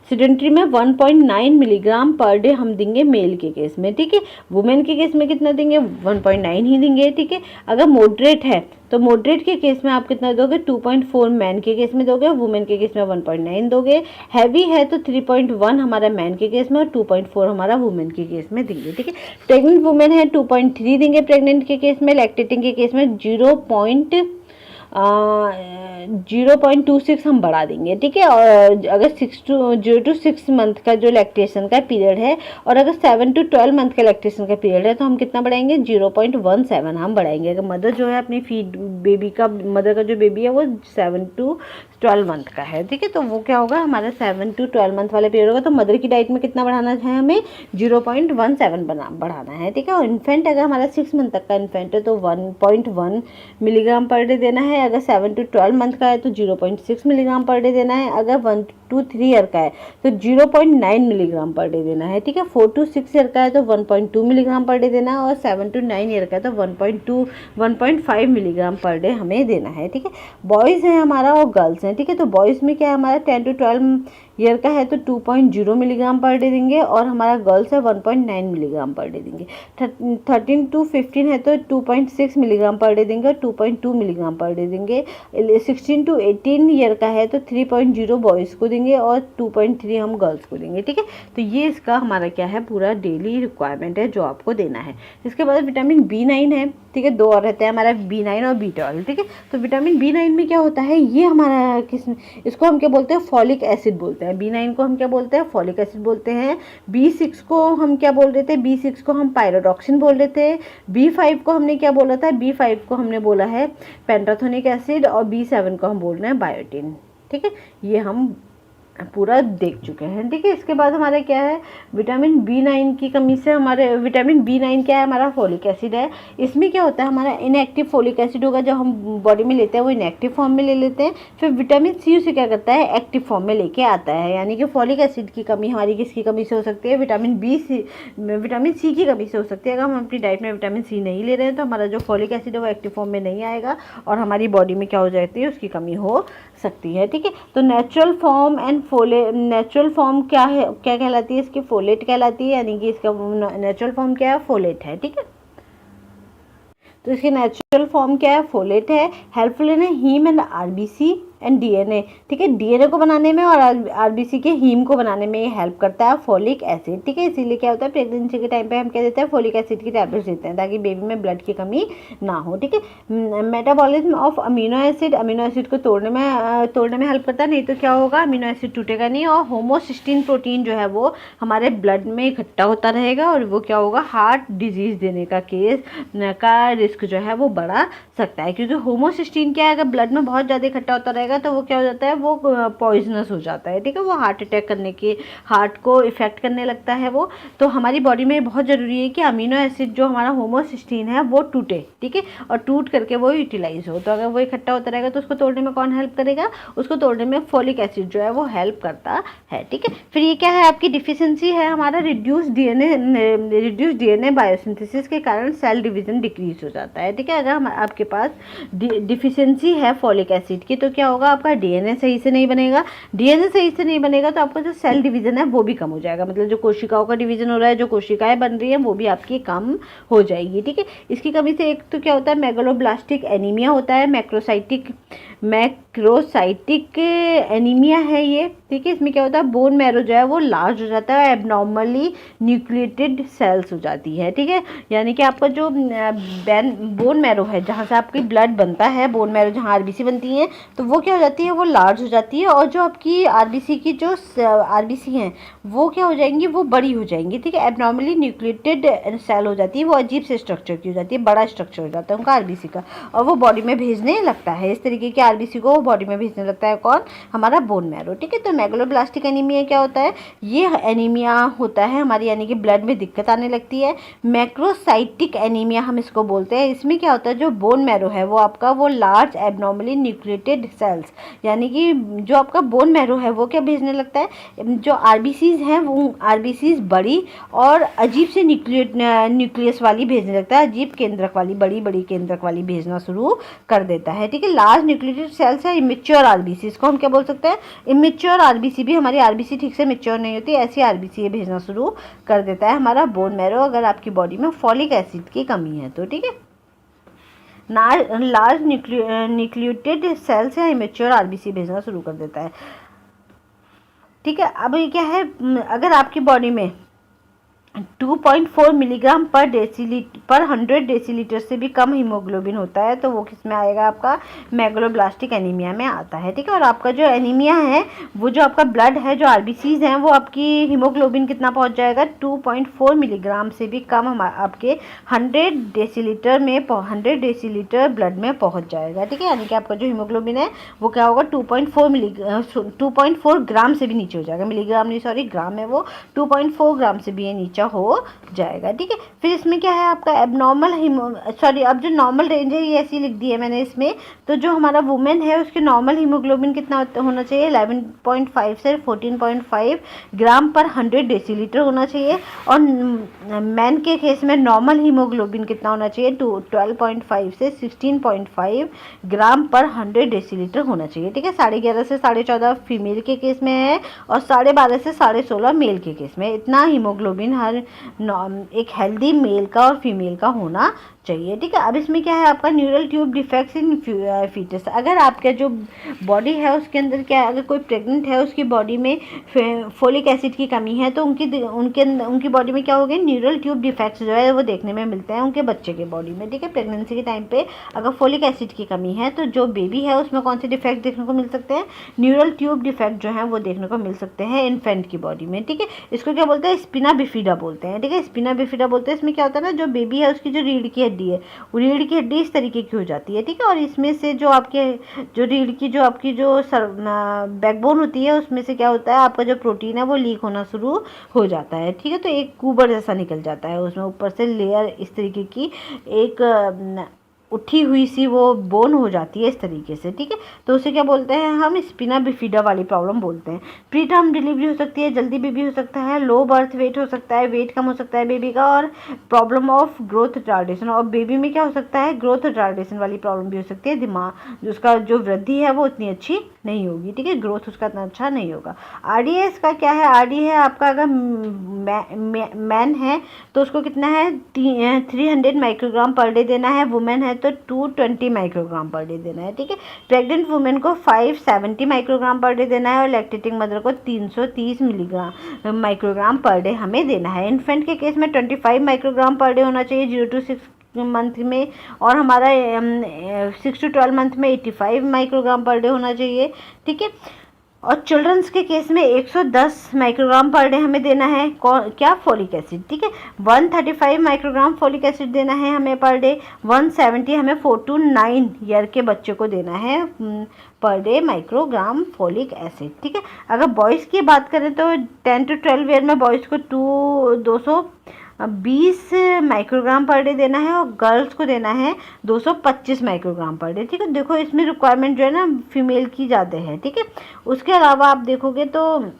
सेडेंटरी में 1.9 मिलीग्राम पर डे हम देंगे मेल के केस में, ठीक है। वुमेन के केस में कितना देंगे, 1.9 ही देंगे, ठीक है। अगर मॉडरेट है तो मॉडरेट के केस में आप कितना दोगे, 2.4 मैन के केस में दोगे, वुमेन के केस में 1.9 दोगे। हैवी है तो 3.1 हमारा मैन के केस में और 2.4 हमारा वुमेन के केस में देंगे, ठीक है। प्रेग्नेंट वुमेन है 2.3 देंगे प्रेग्नेंट के केस में। लैक्टेटिंग के केस में 0.26 हम बढ़ा देंगे, ठीक है। और अगर 0 to 6 मंथ का जो लैक्टेशन का पीरियड है और अगर 7 to 12 मंथ का लैक्टेशन का पीरियड है तो हम कितना बढ़ाएंगे, 0.17 हम बढ़ाएंगे। अगर मदर जो है अपनी फीड बेबी का, मदर का जो बेबी है वो 7 to 12 मंथ का है, ठीक है। तो वो क्या होगा, हमारा 7 to 12 मंथ वाला पीरियड होगा। तो मदर की डाइट में कितना बढ़ाना है, हमें 0.17 बढ़ाना है, ठीक है। और इन्फेंट अगर हमारा 6 मंथ तक का इन्फेंट है तो 1.1 मिलीग्राम पर डे देना है। अगर 7 to 12 मंथ का है तो 0.6 मिलीग्राम पर डे देना है। अगर 1 to 3 ईयर का है तो 0.9 मिलीग्राम पर डे देना है, ठीक है। 4 to 6 ईयर का है तो 1.2 मिलीग्राम पर डे देना है। और 7 to 9 ईयर का है तो 1.5 मिलीग्राम पर डे हमें देना है, ठीक है। बॉयज़ हैं हमारा और गर्ल्स हैं, ठीक है। तो बॉयज़ में क्या है, हमारा 10 to 12 ईयर का है तो 2.0 मिलीग्राम पर डे देंगे और हमारा गर्ल्स है 1.9 मिलीग्राम पर डे देंगे। 13 to 15 है तो 2.6 मिलीग्राम पर डे देंगे और 2.2 मिलीग्राम पर डे देंगे। 16 to 18 ईयर का है तो 3.0 बॉयज़ को देंगे और 2.3 हम गर्ल्स को देंगे, ठीक है। तो ये इसका हमारा क्या है, पूरा डेली रिक्वायरमेंट है जो आपको देना है। इसके बाद विटामिन B9 है, ठीक है। 2 और रहते हैं हमारा, B9 और B12, ठीक है। तो विटामिन B9 में क्या होता है, ये हमारा इसको हम क्या बोलते हैं, फॉलिक एसिड बोलते हैं। B9 को हम क्या बोलते हैं, फॉलिक एसिड बोलते हैं। B6 को हम क्या बोल रहे थे, B6 को हम पायरोडॉक्सिन बोल रहे थे। B5 को हमने क्या बोला था, B5 को हमने बोला है पेंटाथोनिक एसिड और B7 को हम बोल रहे हैं बायोटिन, ठीक है। ये हम पूरा देख चुके हैं, ठीक है। इसके बाद हमारा क्या है, विटामिन B9 की कमी से हमारे विटामिन B9 क्या है, हमारा फॉलिक एसिड है। इसमें क्या होता है, हमारा इनएक्टिव फॉलिक एसिड होगा जो हम बॉडी में लेते हैं वो इनएक्टिव फॉर्म में ले लेते हैं। फिर विटामिन C उसे क्या करता है, एक्टिव फॉर्म में लेके आता है। यानी कि फॉलिक एसिड की कमी हमारी किसकी कमी से हो सकती है, विटामिन C की कमी से हो सकती है। अगर हम अपनी डाइट में विटामिन C नहीं ले रहे हैं तो हमारा जो फॉलिक एसिड है वो एक्टिव फॉर्म में नहीं आएगा और हमारी बॉडी में क्या हो जाती है, उसकी कमी हो सकती है, ठीक है। तो नेचुरल फॉर्म क्या है, क्या कहलाती है, इसकी फोलेट कहलाती है। यानी कि इसका नेचुरल फॉर्म क्या है, फोलेट है, ठीक है। तो इसकी नेचुरल फॉर्म क्या है, फोलेट है। Helpful in heme and RBC and DNA, ठीक है। DNA को बनाने में और RBC के हीम को बनाने में ये हेल्प करता है फॉलिक एसिड, ठीक है। इसीलिए क्या होता है, प्रेगनेंसी के टाइम पे हम क्या देते हैं, फॉलिक एसिड की टैबलेट्स देते हैं ताकि बेबी में ब्लड की कमी ना हो, ठीक है। मेटाबॉलिज्म ऑफ अमीनो एसिड को तोड़ने में हेल्प करता है, नहीं तो क्या होगा, अमीनो एसिड टूटेगा नहीं और होमोसिस्टीन प्रोटीन जो है वो हमारे ब्लड में इकट्ठा होता रहेगा और वो क्या होगा, हार्ट डिजीज देने का केस का रिस्क जो है वो बढ़ा सकता है। क्योंकि होमोसिस्टीन क्या है, अगर ब्लड में बहुत ज़्यादा इकट्ठा होता रहेगा तो वो क्या हो जाता है, वो पॉइजनस हो जाता है, ठीक है। वो हार्ट अटैक करने की, हार्ट को इफेक्ट करने लगता है वो। तो हमारी बॉडी में बहुत ज़रूरी है कि अमीनो एसिड जो हमारा होमोसिस्टीन है वो टूटे, ठीक है, और टूट करके वो यूटिलाइज हो। तो अगर वो इकट्ठा होता रहेगा तो उसको तोड़ने में कौन हेल्प करेगा, उसको तोड़ने में फॉलिक एसिड जो है वो हेल्प करता है, ठीक है। फिर ये क्या है, आपकी डिफिशियंसी है हमारा रिड्यूस DNA बायोसिंथेसिस के कारण सेल डिवीजन डिक्रीज हो जाता है, ठीक है। अगर आपके पास डिफिशियंसी है फॉलिक एसिड की तो क्या होगा, आपका DNA सही से नहीं बनेगा। DNA सही से नहीं बनेगा तो आपका जो सेल डिवीजन है वो भी कम हो जाएगा। मतलब जो कोशिकाओं का डिवीजन हो रहा है, जो कोशिकाएं बन रही हैं वो भी आपकी कम हो जाएगी, ठीक है। इसकी कमी से एक तो क्या होता है, मेगालोब्लास्टिक एनीमिया होता है, मैक्रोसाइटिक एनीमिया है ये, ठीक है। इसमें क्या होता है, बोन मैरो जो है वो लार्ज हो जाता है, एबनॉर्मली न्यूक्लिएटेड सेल्स हो जाती है, ठीक है। यानी कि आपका जो बोन मैरो है जहाँ से आपकी ब्लड बनता है, बोन मैरो जहाँ RBC बनती है तो वो क्या हो जाती है, वो लार्ज हो जाती है और जो आपकी RBC की जो RBC हैं वो क्या हो जाएंगी, वो बड़ी हो जाएंगी, ठीक है। एबनॉर्मली न्यूक्लिएटेड सेल हो जाती है, वो अजीब से स्ट्रक्चर की हो जाती है, बड़ा स्ट्रक्चर हो जाता है उनका RBC का और वो बॉडी में भेजने लगता है। इस तरीके के RBC को बॉडी में भेजने लगता है कौन, हमारा बोन मैरो, ठीक है। तो मेगालोब्लास्टिक एनीमिया क्या होता है, ये एनीमिया होता है हमारी, यानी कि ब्लड में दिक्कत आने लगती है। मैक्रोसाइटिक एनीमिया हम इसको बोलते हैं। इसमें क्या होता है, जो बोन मैरो है वो आपका वो large abnormally nucleated cells cells, यानी कि जो आपका बोन मैरो है वो क्या भेजने लगता है, जो आरबीसीज हैं वो आरबीसीज बड़ी और अजीब से न्यूक्लियस वाली भेजने लगता है, अजीब केंद्रक वाली, बड़ी बड़ी केंद्रक वाली भेजना शुरू कर देता है, ठीक है। लार्ज न्यूक्लियेटेड सेल्स है इमेच्योर आरबीसी, इसको हम क्या बोल सकते हैं, इमेच्योर आरबीसी, भी हमारी आरबीसी ठीक से मेच्योर नहीं होती, ऐसी आरबीसी ये भेजना शुरू कर देता है हमारा बोन मैरो, अगर आपकी बॉडी में फॉलिक एसिड की कमी है तो, ठीक है। लार्ज न्यूक्लिएटेड सेल्स या इमेच्योर आरबीसी भेजना शुरू कर देता है, ठीक है। अब ये क्या है, अगर आपकी बॉडी में 2.4 मिलीग्राम पर 100 डेसीलीटर से भी कम हीमोग्लोबिन होता है तो वो किस में आएगा, आपका मेगलोब्लास्टिक एनीमिया में आता है, ठीक है। और आपका जो एनीमिया है, वो जो आपका ब्लड है, जो आरबीसीज हैं, वो आपकी हीमोग्लोबिन कितना पहुंच जाएगा, 2.4 मिलीग्राम से भी कम आपके 100 डेसीलीटर ब्लड में पहुँच जाएगा, ठीक है। यानी कि आपका जो हीमोग्लोबिन है वो क्या होगा, 2.4 ग्राम से भी नीचे हो जाएगा, मिलीग्राम नहीं सॉरी ग्राम है वो, 2.4 ग्राम से भी ये नीचे हो जाएगा, ठीक है। फिर इसमें क्या है आपका एबनॉर्मल अब जो नॉर्मल रेंज है ये ऐसी लिख दी है मैंने इसमें, तो जो हमारा वुमेन है उसके नॉर्मल हीमोग्लोबिन कितना होना चाहिए, 11.5 से 14.5 ग्राम पर 100 डेसीलीटर होना चाहिए, और मैन के केस में नॉर्मल हीमोग्लोबिन कितना होना चाहिए, 12.5 से 16.5 ग्राम पर 100 डेसीलीटर होना चाहिए, ठीक है। 11.5 से 14.5 फीमेल के केस में है और 12.5 से 16.5 मेल के केस में, इतना हीमोग्लोबिन हर एक हेल्दी मेल का और फीमेल का होना चाहिए, ठीक है। अब इसमें क्या है आपका neural tube defects in foetus, अगर आपका जो बॉडी है उसके अंदर क्या है, अगर कोई प्रेग्नेंट है उसकी बॉडी में फोलिक एसिड की कमी है तो उनकी बॉडी में क्या हो गया, न्यूरल ट्यूब डिफेक्ट्स जो है वो देखने में मिलते हैं उनके बच्चे के बॉडी में, ठीक है। प्रेगनेंसी के टाइम पे अगर फोलिक एसिड की कमी है तो जो बेबी है उसमें कौन से डिफेक्ट देखने को मिल सकते हैं, न्यूरल ट्यूब डिफेक्ट जो है वो देखने को मिल सकते हैं इन्फेंट की बॉडी में, ठीक है। इसको क्या बोलते हैं, स्पिना बिफिडा बोलते हैं, ठीक है, स्पिना बिफिडा बोलते हैं। इसमें क्या होता है ना, जो बेबी है उसकी जो रीढ़ की हड्डी है, रीढ़ की हड्डी इस तरीके की हो जाती है, ठीक है। और इसमें से जो आपके जो रीढ़ की जो आपकी जो बैकबोन होती है उसमें से क्या होता है, आपका जो प्रोटीन है वो लीक होना शुरू हो जाता है, ठीक है। तो एक कुबर जैसा निकल जाता है, उसमें ऊपर से लेयर इस तरीके की एक उठी हुई सी वो बोन हो जाती है इस तरीके से, ठीक है। तो उसे क्या बोलते हैं हम, स्पिना बिफिडा वाली प्रॉब्लम बोलते हैं। प्री टर्म डिलीवरी हो सकती है, जल्दी बेबी हो सकता है, लो बर्थ वेट हो सकता है, वेट कम हो सकता है बेबी का, और प्रॉब्लम ऑफ ग्रोथ रिटार्डेशन, और बेबी में क्या हो सकता है, ग्रोथ रिटार्डेशन वाली प्रॉब्लम भी हो सकती है, दिमाग उसका जो वृद्धि है वो उतनी अच्छी नहीं होगी, ठीक है, ग्रोथ उसका इतना अच्छा नहीं होगा। आरडीएस का क्या है, आरडी है आपका अगर मैन है तो उसको कितना है, 300 माइक्रोग्राम पर डे देना है, वुमेन है तो 220 माइक्रोग्राम पर डे देना है, ठीक है। प्रेग्नेंट वुमेन को 570 माइक्रोग्राम पर डे देना है और लैक्टेटिंग मदर को 330 माइक्रोग्राम पर डे हमें देना है। इन्फेंट के केस में 25 माइक्रोग्राम पर डे होना चाहिए 0 to 6 मंथ में, और हमारा 6 to 12 मंथ में 85 माइक्रोग्राम पर डे होना चाहिए, ठीक है। और चिल्ड्रंस के केस में 110 माइक्रोग्राम पर डे हमें देना है क्या, फोलिक एसिड, ठीक है। 135 माइक्रोग्राम फोलिक एसिड देना है हमें पर डे, 170 हमें 4 to 9 ईयर के बच्चे को देना है per day microgram folic acid, ठीक है। अगर बॉयज़ की बात करें तो 10 to 12 ईयर में बॉयज़ को 220 माइक्रोग्राम पर डे देना है और गर्ल्स को देना है 225 माइक्रोग्राम पर डे, ठीक है। देखो इसमें रिक्वायरमेंट जो है ना फीमेल की ज़्यादा है, ठीक है। उसके अलावा आप देखोगे तो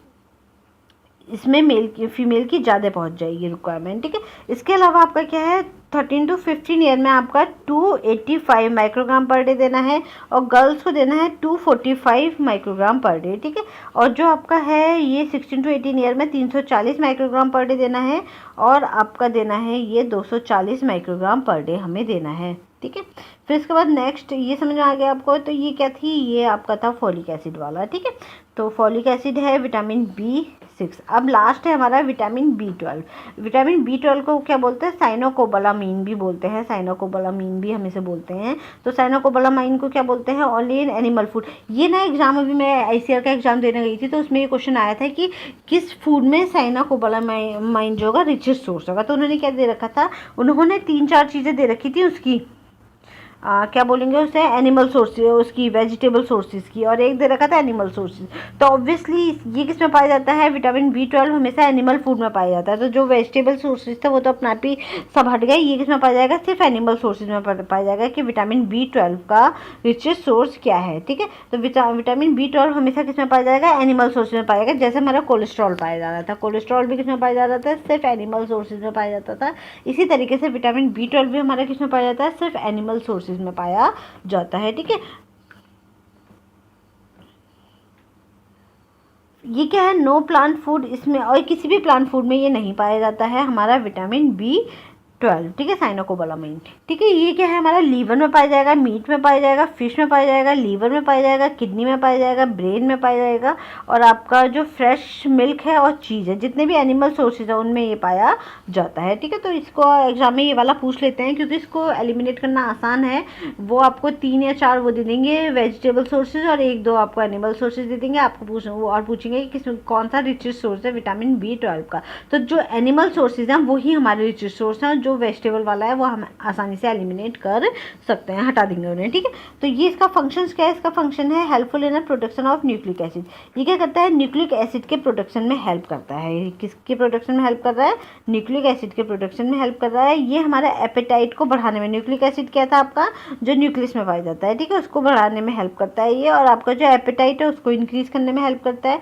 इसमें फीमेल की ज़्यादा पहुंच जाएगी रिक्वायरमेंट, ठीक है। इसके अलावा आपका क्या है, 13 to 15 ईयर में आपका 285 माइक्रोग्राम पर डे देना है और गर्ल्स को देना है 245 माइक्रोग्राम पर डे, ठीक है। और जो आपका है ये 16 to 18 ईयर में 340 माइक्रोग्राम पर डे देना है और आपका देना है ये 240 माइक्रोग्राम पर डे हमें देना है, ठीक है। फिर इसके बाद नेक्स्ट ये समझ में आ गया आपको, तो ये क्या थी, ये आपका था फॉलिक एसिड वाला, ठीक है। तो फॉलिक एसिड है, विटामिन B6। अब लास्ट है हमारा विटामिन B12। विटामिन B12 को क्या बोलते हैं, साइनोकोबालामीन भी बोलते हैं, साइनोकोबालामीन भी हम इसे बोलते हैं। तो साइनोकोबालामीन को क्या बोलते हैं, ओनली इन एनिमल फूड। ये ना एग्जाम अभी मैं ICAR का एग्जाम देने गई थी तो उसमें ये क्वेश्चन आया था कि किस फूड में साइनोकोबालामीन जो होगा रिचेस्ट सोर्स होगा। तो उन्होंने क्या दे रखा था, उन्होंने 3-4 चीज़ें दे रखी थी उसकी, क्या बोलेंगे उसे, एनिमल सोर्सेज, उसकी वेजिटेबल सोर्सेज की, और एक दे रखा था एनिमल सोर्सेज। तो ऑब्वियसली ये किस में पाया जाता है, विटामिन B12 हमेशा एनिमल फूड में पाया जाता है। तो जो वेजिटेबल सोर्सेज थे वो तो अपना आप ही सब हट गए, ये किस में पाया जाएगा, सिर्फ एनिमल सोर्सेज में पाया जाएगा कि विटामिन B12 का रिचेस्ट सोर्स क्या है। ठीक है, तो विटामिन B12 हमेशा किस में पाया जाएगा, एनिमल सोर्सेज में पाया जाएगा। जैसे हमारा कोलेस्ट्रॉल पाया जा रहा था, कोलेस्ट्रॉल भी किस में पाया जा रहा था, सिर्फ एनिमल सोर्सेज में पाया जाता था। इसी तरीके से विटामिन B12 भी हमारा किस में पाया जाता है, सिर्फ एनिमल सोर्सेज में पाया जाता है। ठीक है, ये क्या है, नो प्लांट फूड, इसमें और किसी भी प्लांट फूड में ये नहीं पाया जाता है हमारा विटामिन B12। ठीक है, साइनोकोबालामाइन। ठीक है, ये क्या है, हमारा लीवर में पाया जाएगा, मीट में पाया जाएगा, फिश में पाया जाएगा, लीवर में पाया जाएगा, किडनी में पाया जाएगा, ब्रेन में पाया जाएगा, और आपका जो फ्रेश मिल्क है और चीज़ है, जितने भी एनिमल सोर्सेज है उनमें ये पाया जाता है। ठीक है, तो इसको एग्जाम में ये वाला पूछ लेते हैं, क्योंकि इसको एलिमिनेट करना आसान है। वो आपको 3 या 4 वो दे देंगे वेजिटेबल सोर्सेज, और 1-2 आपको एनिमल सोर्सेज दे देंगे। आपको वो और पूछेंगे कि किस कौन सा रिचेस्ट सोर्स है विटामिन B12 का। तो जो एनिमल सोर्सेज हैं वही हमारे रिचेस्ट सोर्स हैं, जो वेजिटेबल वाला है वो हम आसानी से एलिमिनेट कर सकते हैं, हटा देंगे उन्हें। ठीक है, तो ये इसका फंक्शन क्या है, इसका फंक्शन है helpful in production of nucleic acid. ये क्या करता है, न्यूक्लिक एसिड के प्रोडक्शन में हेल्प करता है। किसके प्रोडक्शन में हेल्प कर रहा है, न्यूक्लिक एसिड के प्रोडक्शन में हेल्प कर रहा है। ये हमारे एपेटाइट को बढ़ाने में, न्यूक्लिक एसिड क्या था आपका, जो न्यूक्लियस में पाया जाता है, ठीक है, उसको बढ़ाने में हेल्प करता है ये। और आपका जो एपेटाइट है उसको इंक्रीज करने में हेल्प करता है।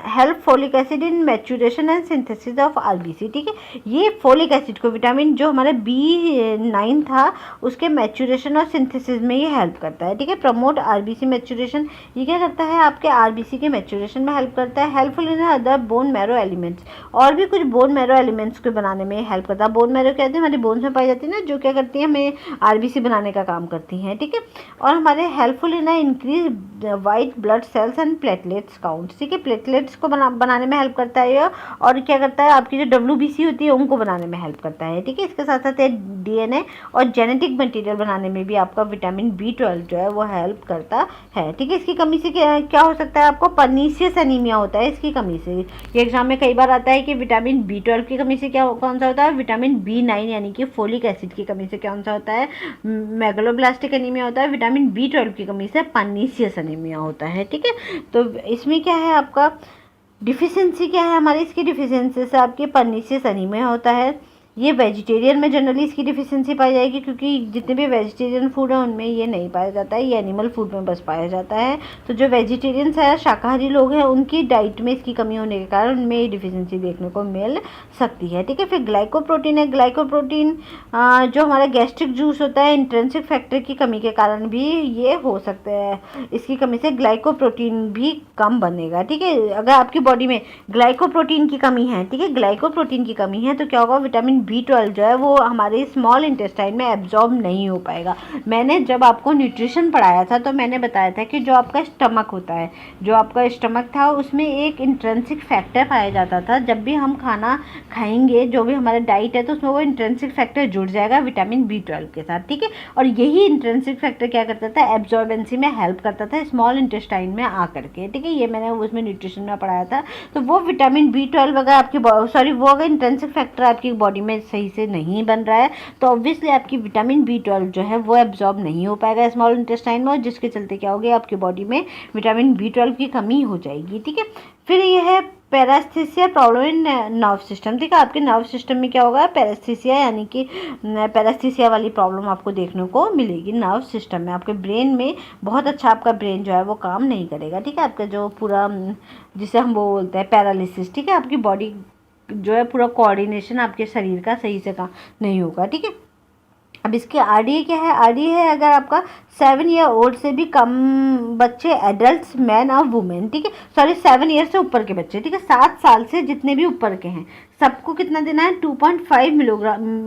Help folic acid in maturation and synthesis of RBC। ठीक है, ये फोलिक एसिड को, विटामिन जो हमारे B9 था उसके मैच्यूरेशन और सिंथेसिस में ये हेल्प करता है। ठीक है, प्रमोट RBC मैच्यूरेशन, ये क्या करता है, आपके RBC के मैच्यूरेशन में हेल्प करता है। Helpful in other bone marrow elements, और भी कुछ बोन मैरो एलिमेंट्स को बनाने में हेल्प करता है। बोन मैरो कहते हैं हमारी बोन्स में पाई जाती है ना, जो क्या करती है, हमें RBC बनाने का काम करती हैं। ठीक है, और हमारे helpful in increase white blood cells and platelets count. ठीक है, प्लेटलेट्स को बनाने में हेल्प करता है, और क्या करता है, आपकी जो WBC होती है उनको बनाने में हेल्प करता है। ठीक है, इसके साथ साथ DNA और जेनेटिक मटेरियल बनाने में भी आपका विटामिन B12 जो है वो हेल्प करता है। ठीक है, इसकी कमी से क्या हो सकता है, आपको पर्नीशियस एनीमिया होता है इसकी कमी से। ये एग्जाम में कई बार आता है कि विटामिन B12 की कमी से कौन सा होता है, विटामिन B9 यानी कि फोलिक एसिड की कमी से कौन सा होता है, मेगलोब्लास्टिक एनीमिया होता है। विटामिन B12 की कमी से पर्नीशियस एनीमिया होता है। ठीक है, तो इसमें क्या है, आपका डिफिशियंसी क्या है हमारी, इसकी डिफिशियंसी से आपके पर्नीशियस एनीमिया होता है। ये वेजिटेरियन में जनरली इसकी डिफिशियंसी पाई जाएगी, क्योंकि जितने भी वेजिटेरियन फूड है उनमें ये नहीं पाया जाता है, ये एनिमल फूड में बस पाया जाता है। तो जो वेजिटेरियंस है, शाकाहारी लोग हैं, उनकी डाइट में इसकी कमी होने के कारण उनमें ये डिफिशियंसी देखने को मिल सकती है। ठीक है, फिर ग्लाइकोप्रोटीन है। ग्लाइकोप्रोटीन जो हमारा गैस्ट्रिक जूस होता है, इंट्रिंसिक फैक्टर की कमी के कारण भी ये हो सकता है, इसकी कमी से ग्लाइकोप्रोटीन भी कम बनेगा। ठीक है, अगर आपकी बॉडी में ग्लाइकोप्रोटीन की कमी है, ठीक है, ग्लाइकोप्रोटीन की कमी है, तो क्या होगा, विटामिन B12 जो है वो हमारे स्मॉल इंटेस्टाइन में एब्जॉर्ब नहीं हो पाएगा। मैंने जब आपको न्यूट्रिशन पढ़ाया था तो मैंने बताया था कि जो आपका स्टमक होता है, जो आपका स्टमक था उसमें एक इंट्रिंसिक फैक्टर पाया जाता था। जब भी हम खाना खाएंगे, जो भी हमारा डाइट है, तो उसमें वो इंट्रिंसिक फैक्टर जुड़ जाएगा विटामिन B12 के साथ। ठीक है, और यही इंट्रिंसिक फैक्टर क्या करता था, एब्जॉर्बेंसी में हेल्प करता था स्मॉल इंटेस्टाइन में आकर के। ठीक है, ये मैंने उसमें न्यूट्रिशन में पढ़ाया था। तो वो विटामिन B12 अगर आपकी वो अगर इंट्रिंसिक फैक्टर आपकी बॉडी में सही से नहीं बन रहा है, तो ऑब्वियसली आपकी विटामिन B12 जो है वो एब्जॉर्ब नहीं हो पाएगा स्मॉल इंटेस्टाइन में, और जिसके चलते क्या होगी, आपकी बॉडी में विटामिन B12 की कमी हो जाएगी। ठीक है, फिर ये है पैरास्थीसिया प्रॉब्लम इन नर्व सिस्टम। ठीक है, आपके नर्व सिस्टम में क्या होगा, पैरास्थीसिया यानी कि पैरास्थीसिया वाली प्रॉब्लम आपको देखने को मिलेगी नर्व सिस्टम में। आपके ब्रेन में बहुत अच्छा आपका ब्रेन जो है वो काम नहीं करेगा। ठीक है, आपका जो पूरा जिसे हम वो बोलते हैं पैरालिसिस, ठीक है, आपकी बॉडी जो है पूरा कोऑर्डिनेशन आपके शरीर का सही से काम नहीं होगा। ठीक है, अब इसके RDA क्या है, RDA है अगर आपका 7 ईयर ओल्ड से भी कम बच्चे, एडल्ट मैन और वुमेन, ठीक है, सॉरी 7 ईयर से ऊपर के बच्चे, ठीक है, 7 साल से जितने भी ऊपर के हैं सबको कितना देना है, 2.5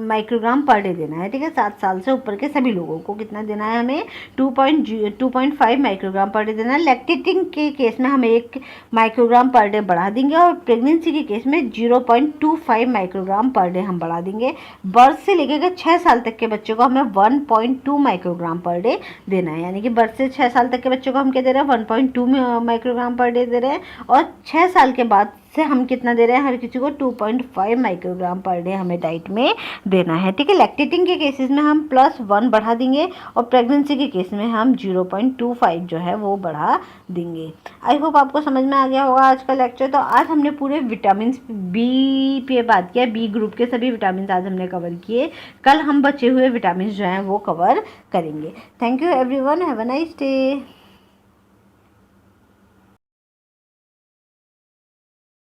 माइक्रोग्राम पर डे देना है। ठीक है, 7 साल से ऊपर के सभी लोगों को कितना देना है, हमें 2.5 माइक्रोग्राम पर डे देना है। लैक्टेटिंग के केस में हम 1 माइक्रोग्राम पर डे बढ़ा देंगे, और प्रेगनेंसी के केस में 0.25 माइक्रोग्राम पर डे हम बढ़ा देंगे। बर्थ से लेकर 6 साल तक के बच्चे को हमें 1.2 माइक्रोग्राम पर डे देना है, यानी कि बर्थ से 6 साल तक के बच्चों को हम क्या दे रहे हैं, 1.2 माइक्रोग्राम पर डे दे रहे हैं, और 6 साल के बाद से हम कितना दे रहे हैं, हर किसी को 2.5 माइक्रोग्राम पर डे हमें डाइट में देना है, ठीक है। लैक्टेटिंग के केसेस में हम +1 बढ़ा देंगे और प्रेगनेंसी के केस में हम 0.25 जो है वो बढ़ा देंगे। आई होप आपको समझ में आ गया होगा आज का लेक्चर। तो आज हमने पूरे विटामिन बी पे बात किया, बी ग्रुप के सभी विटामिन आज हमने कवर किए। कल हम बचे हुए विटामिन जो हैं वो कवर करेंगे। Thank you everyone, have a nice day.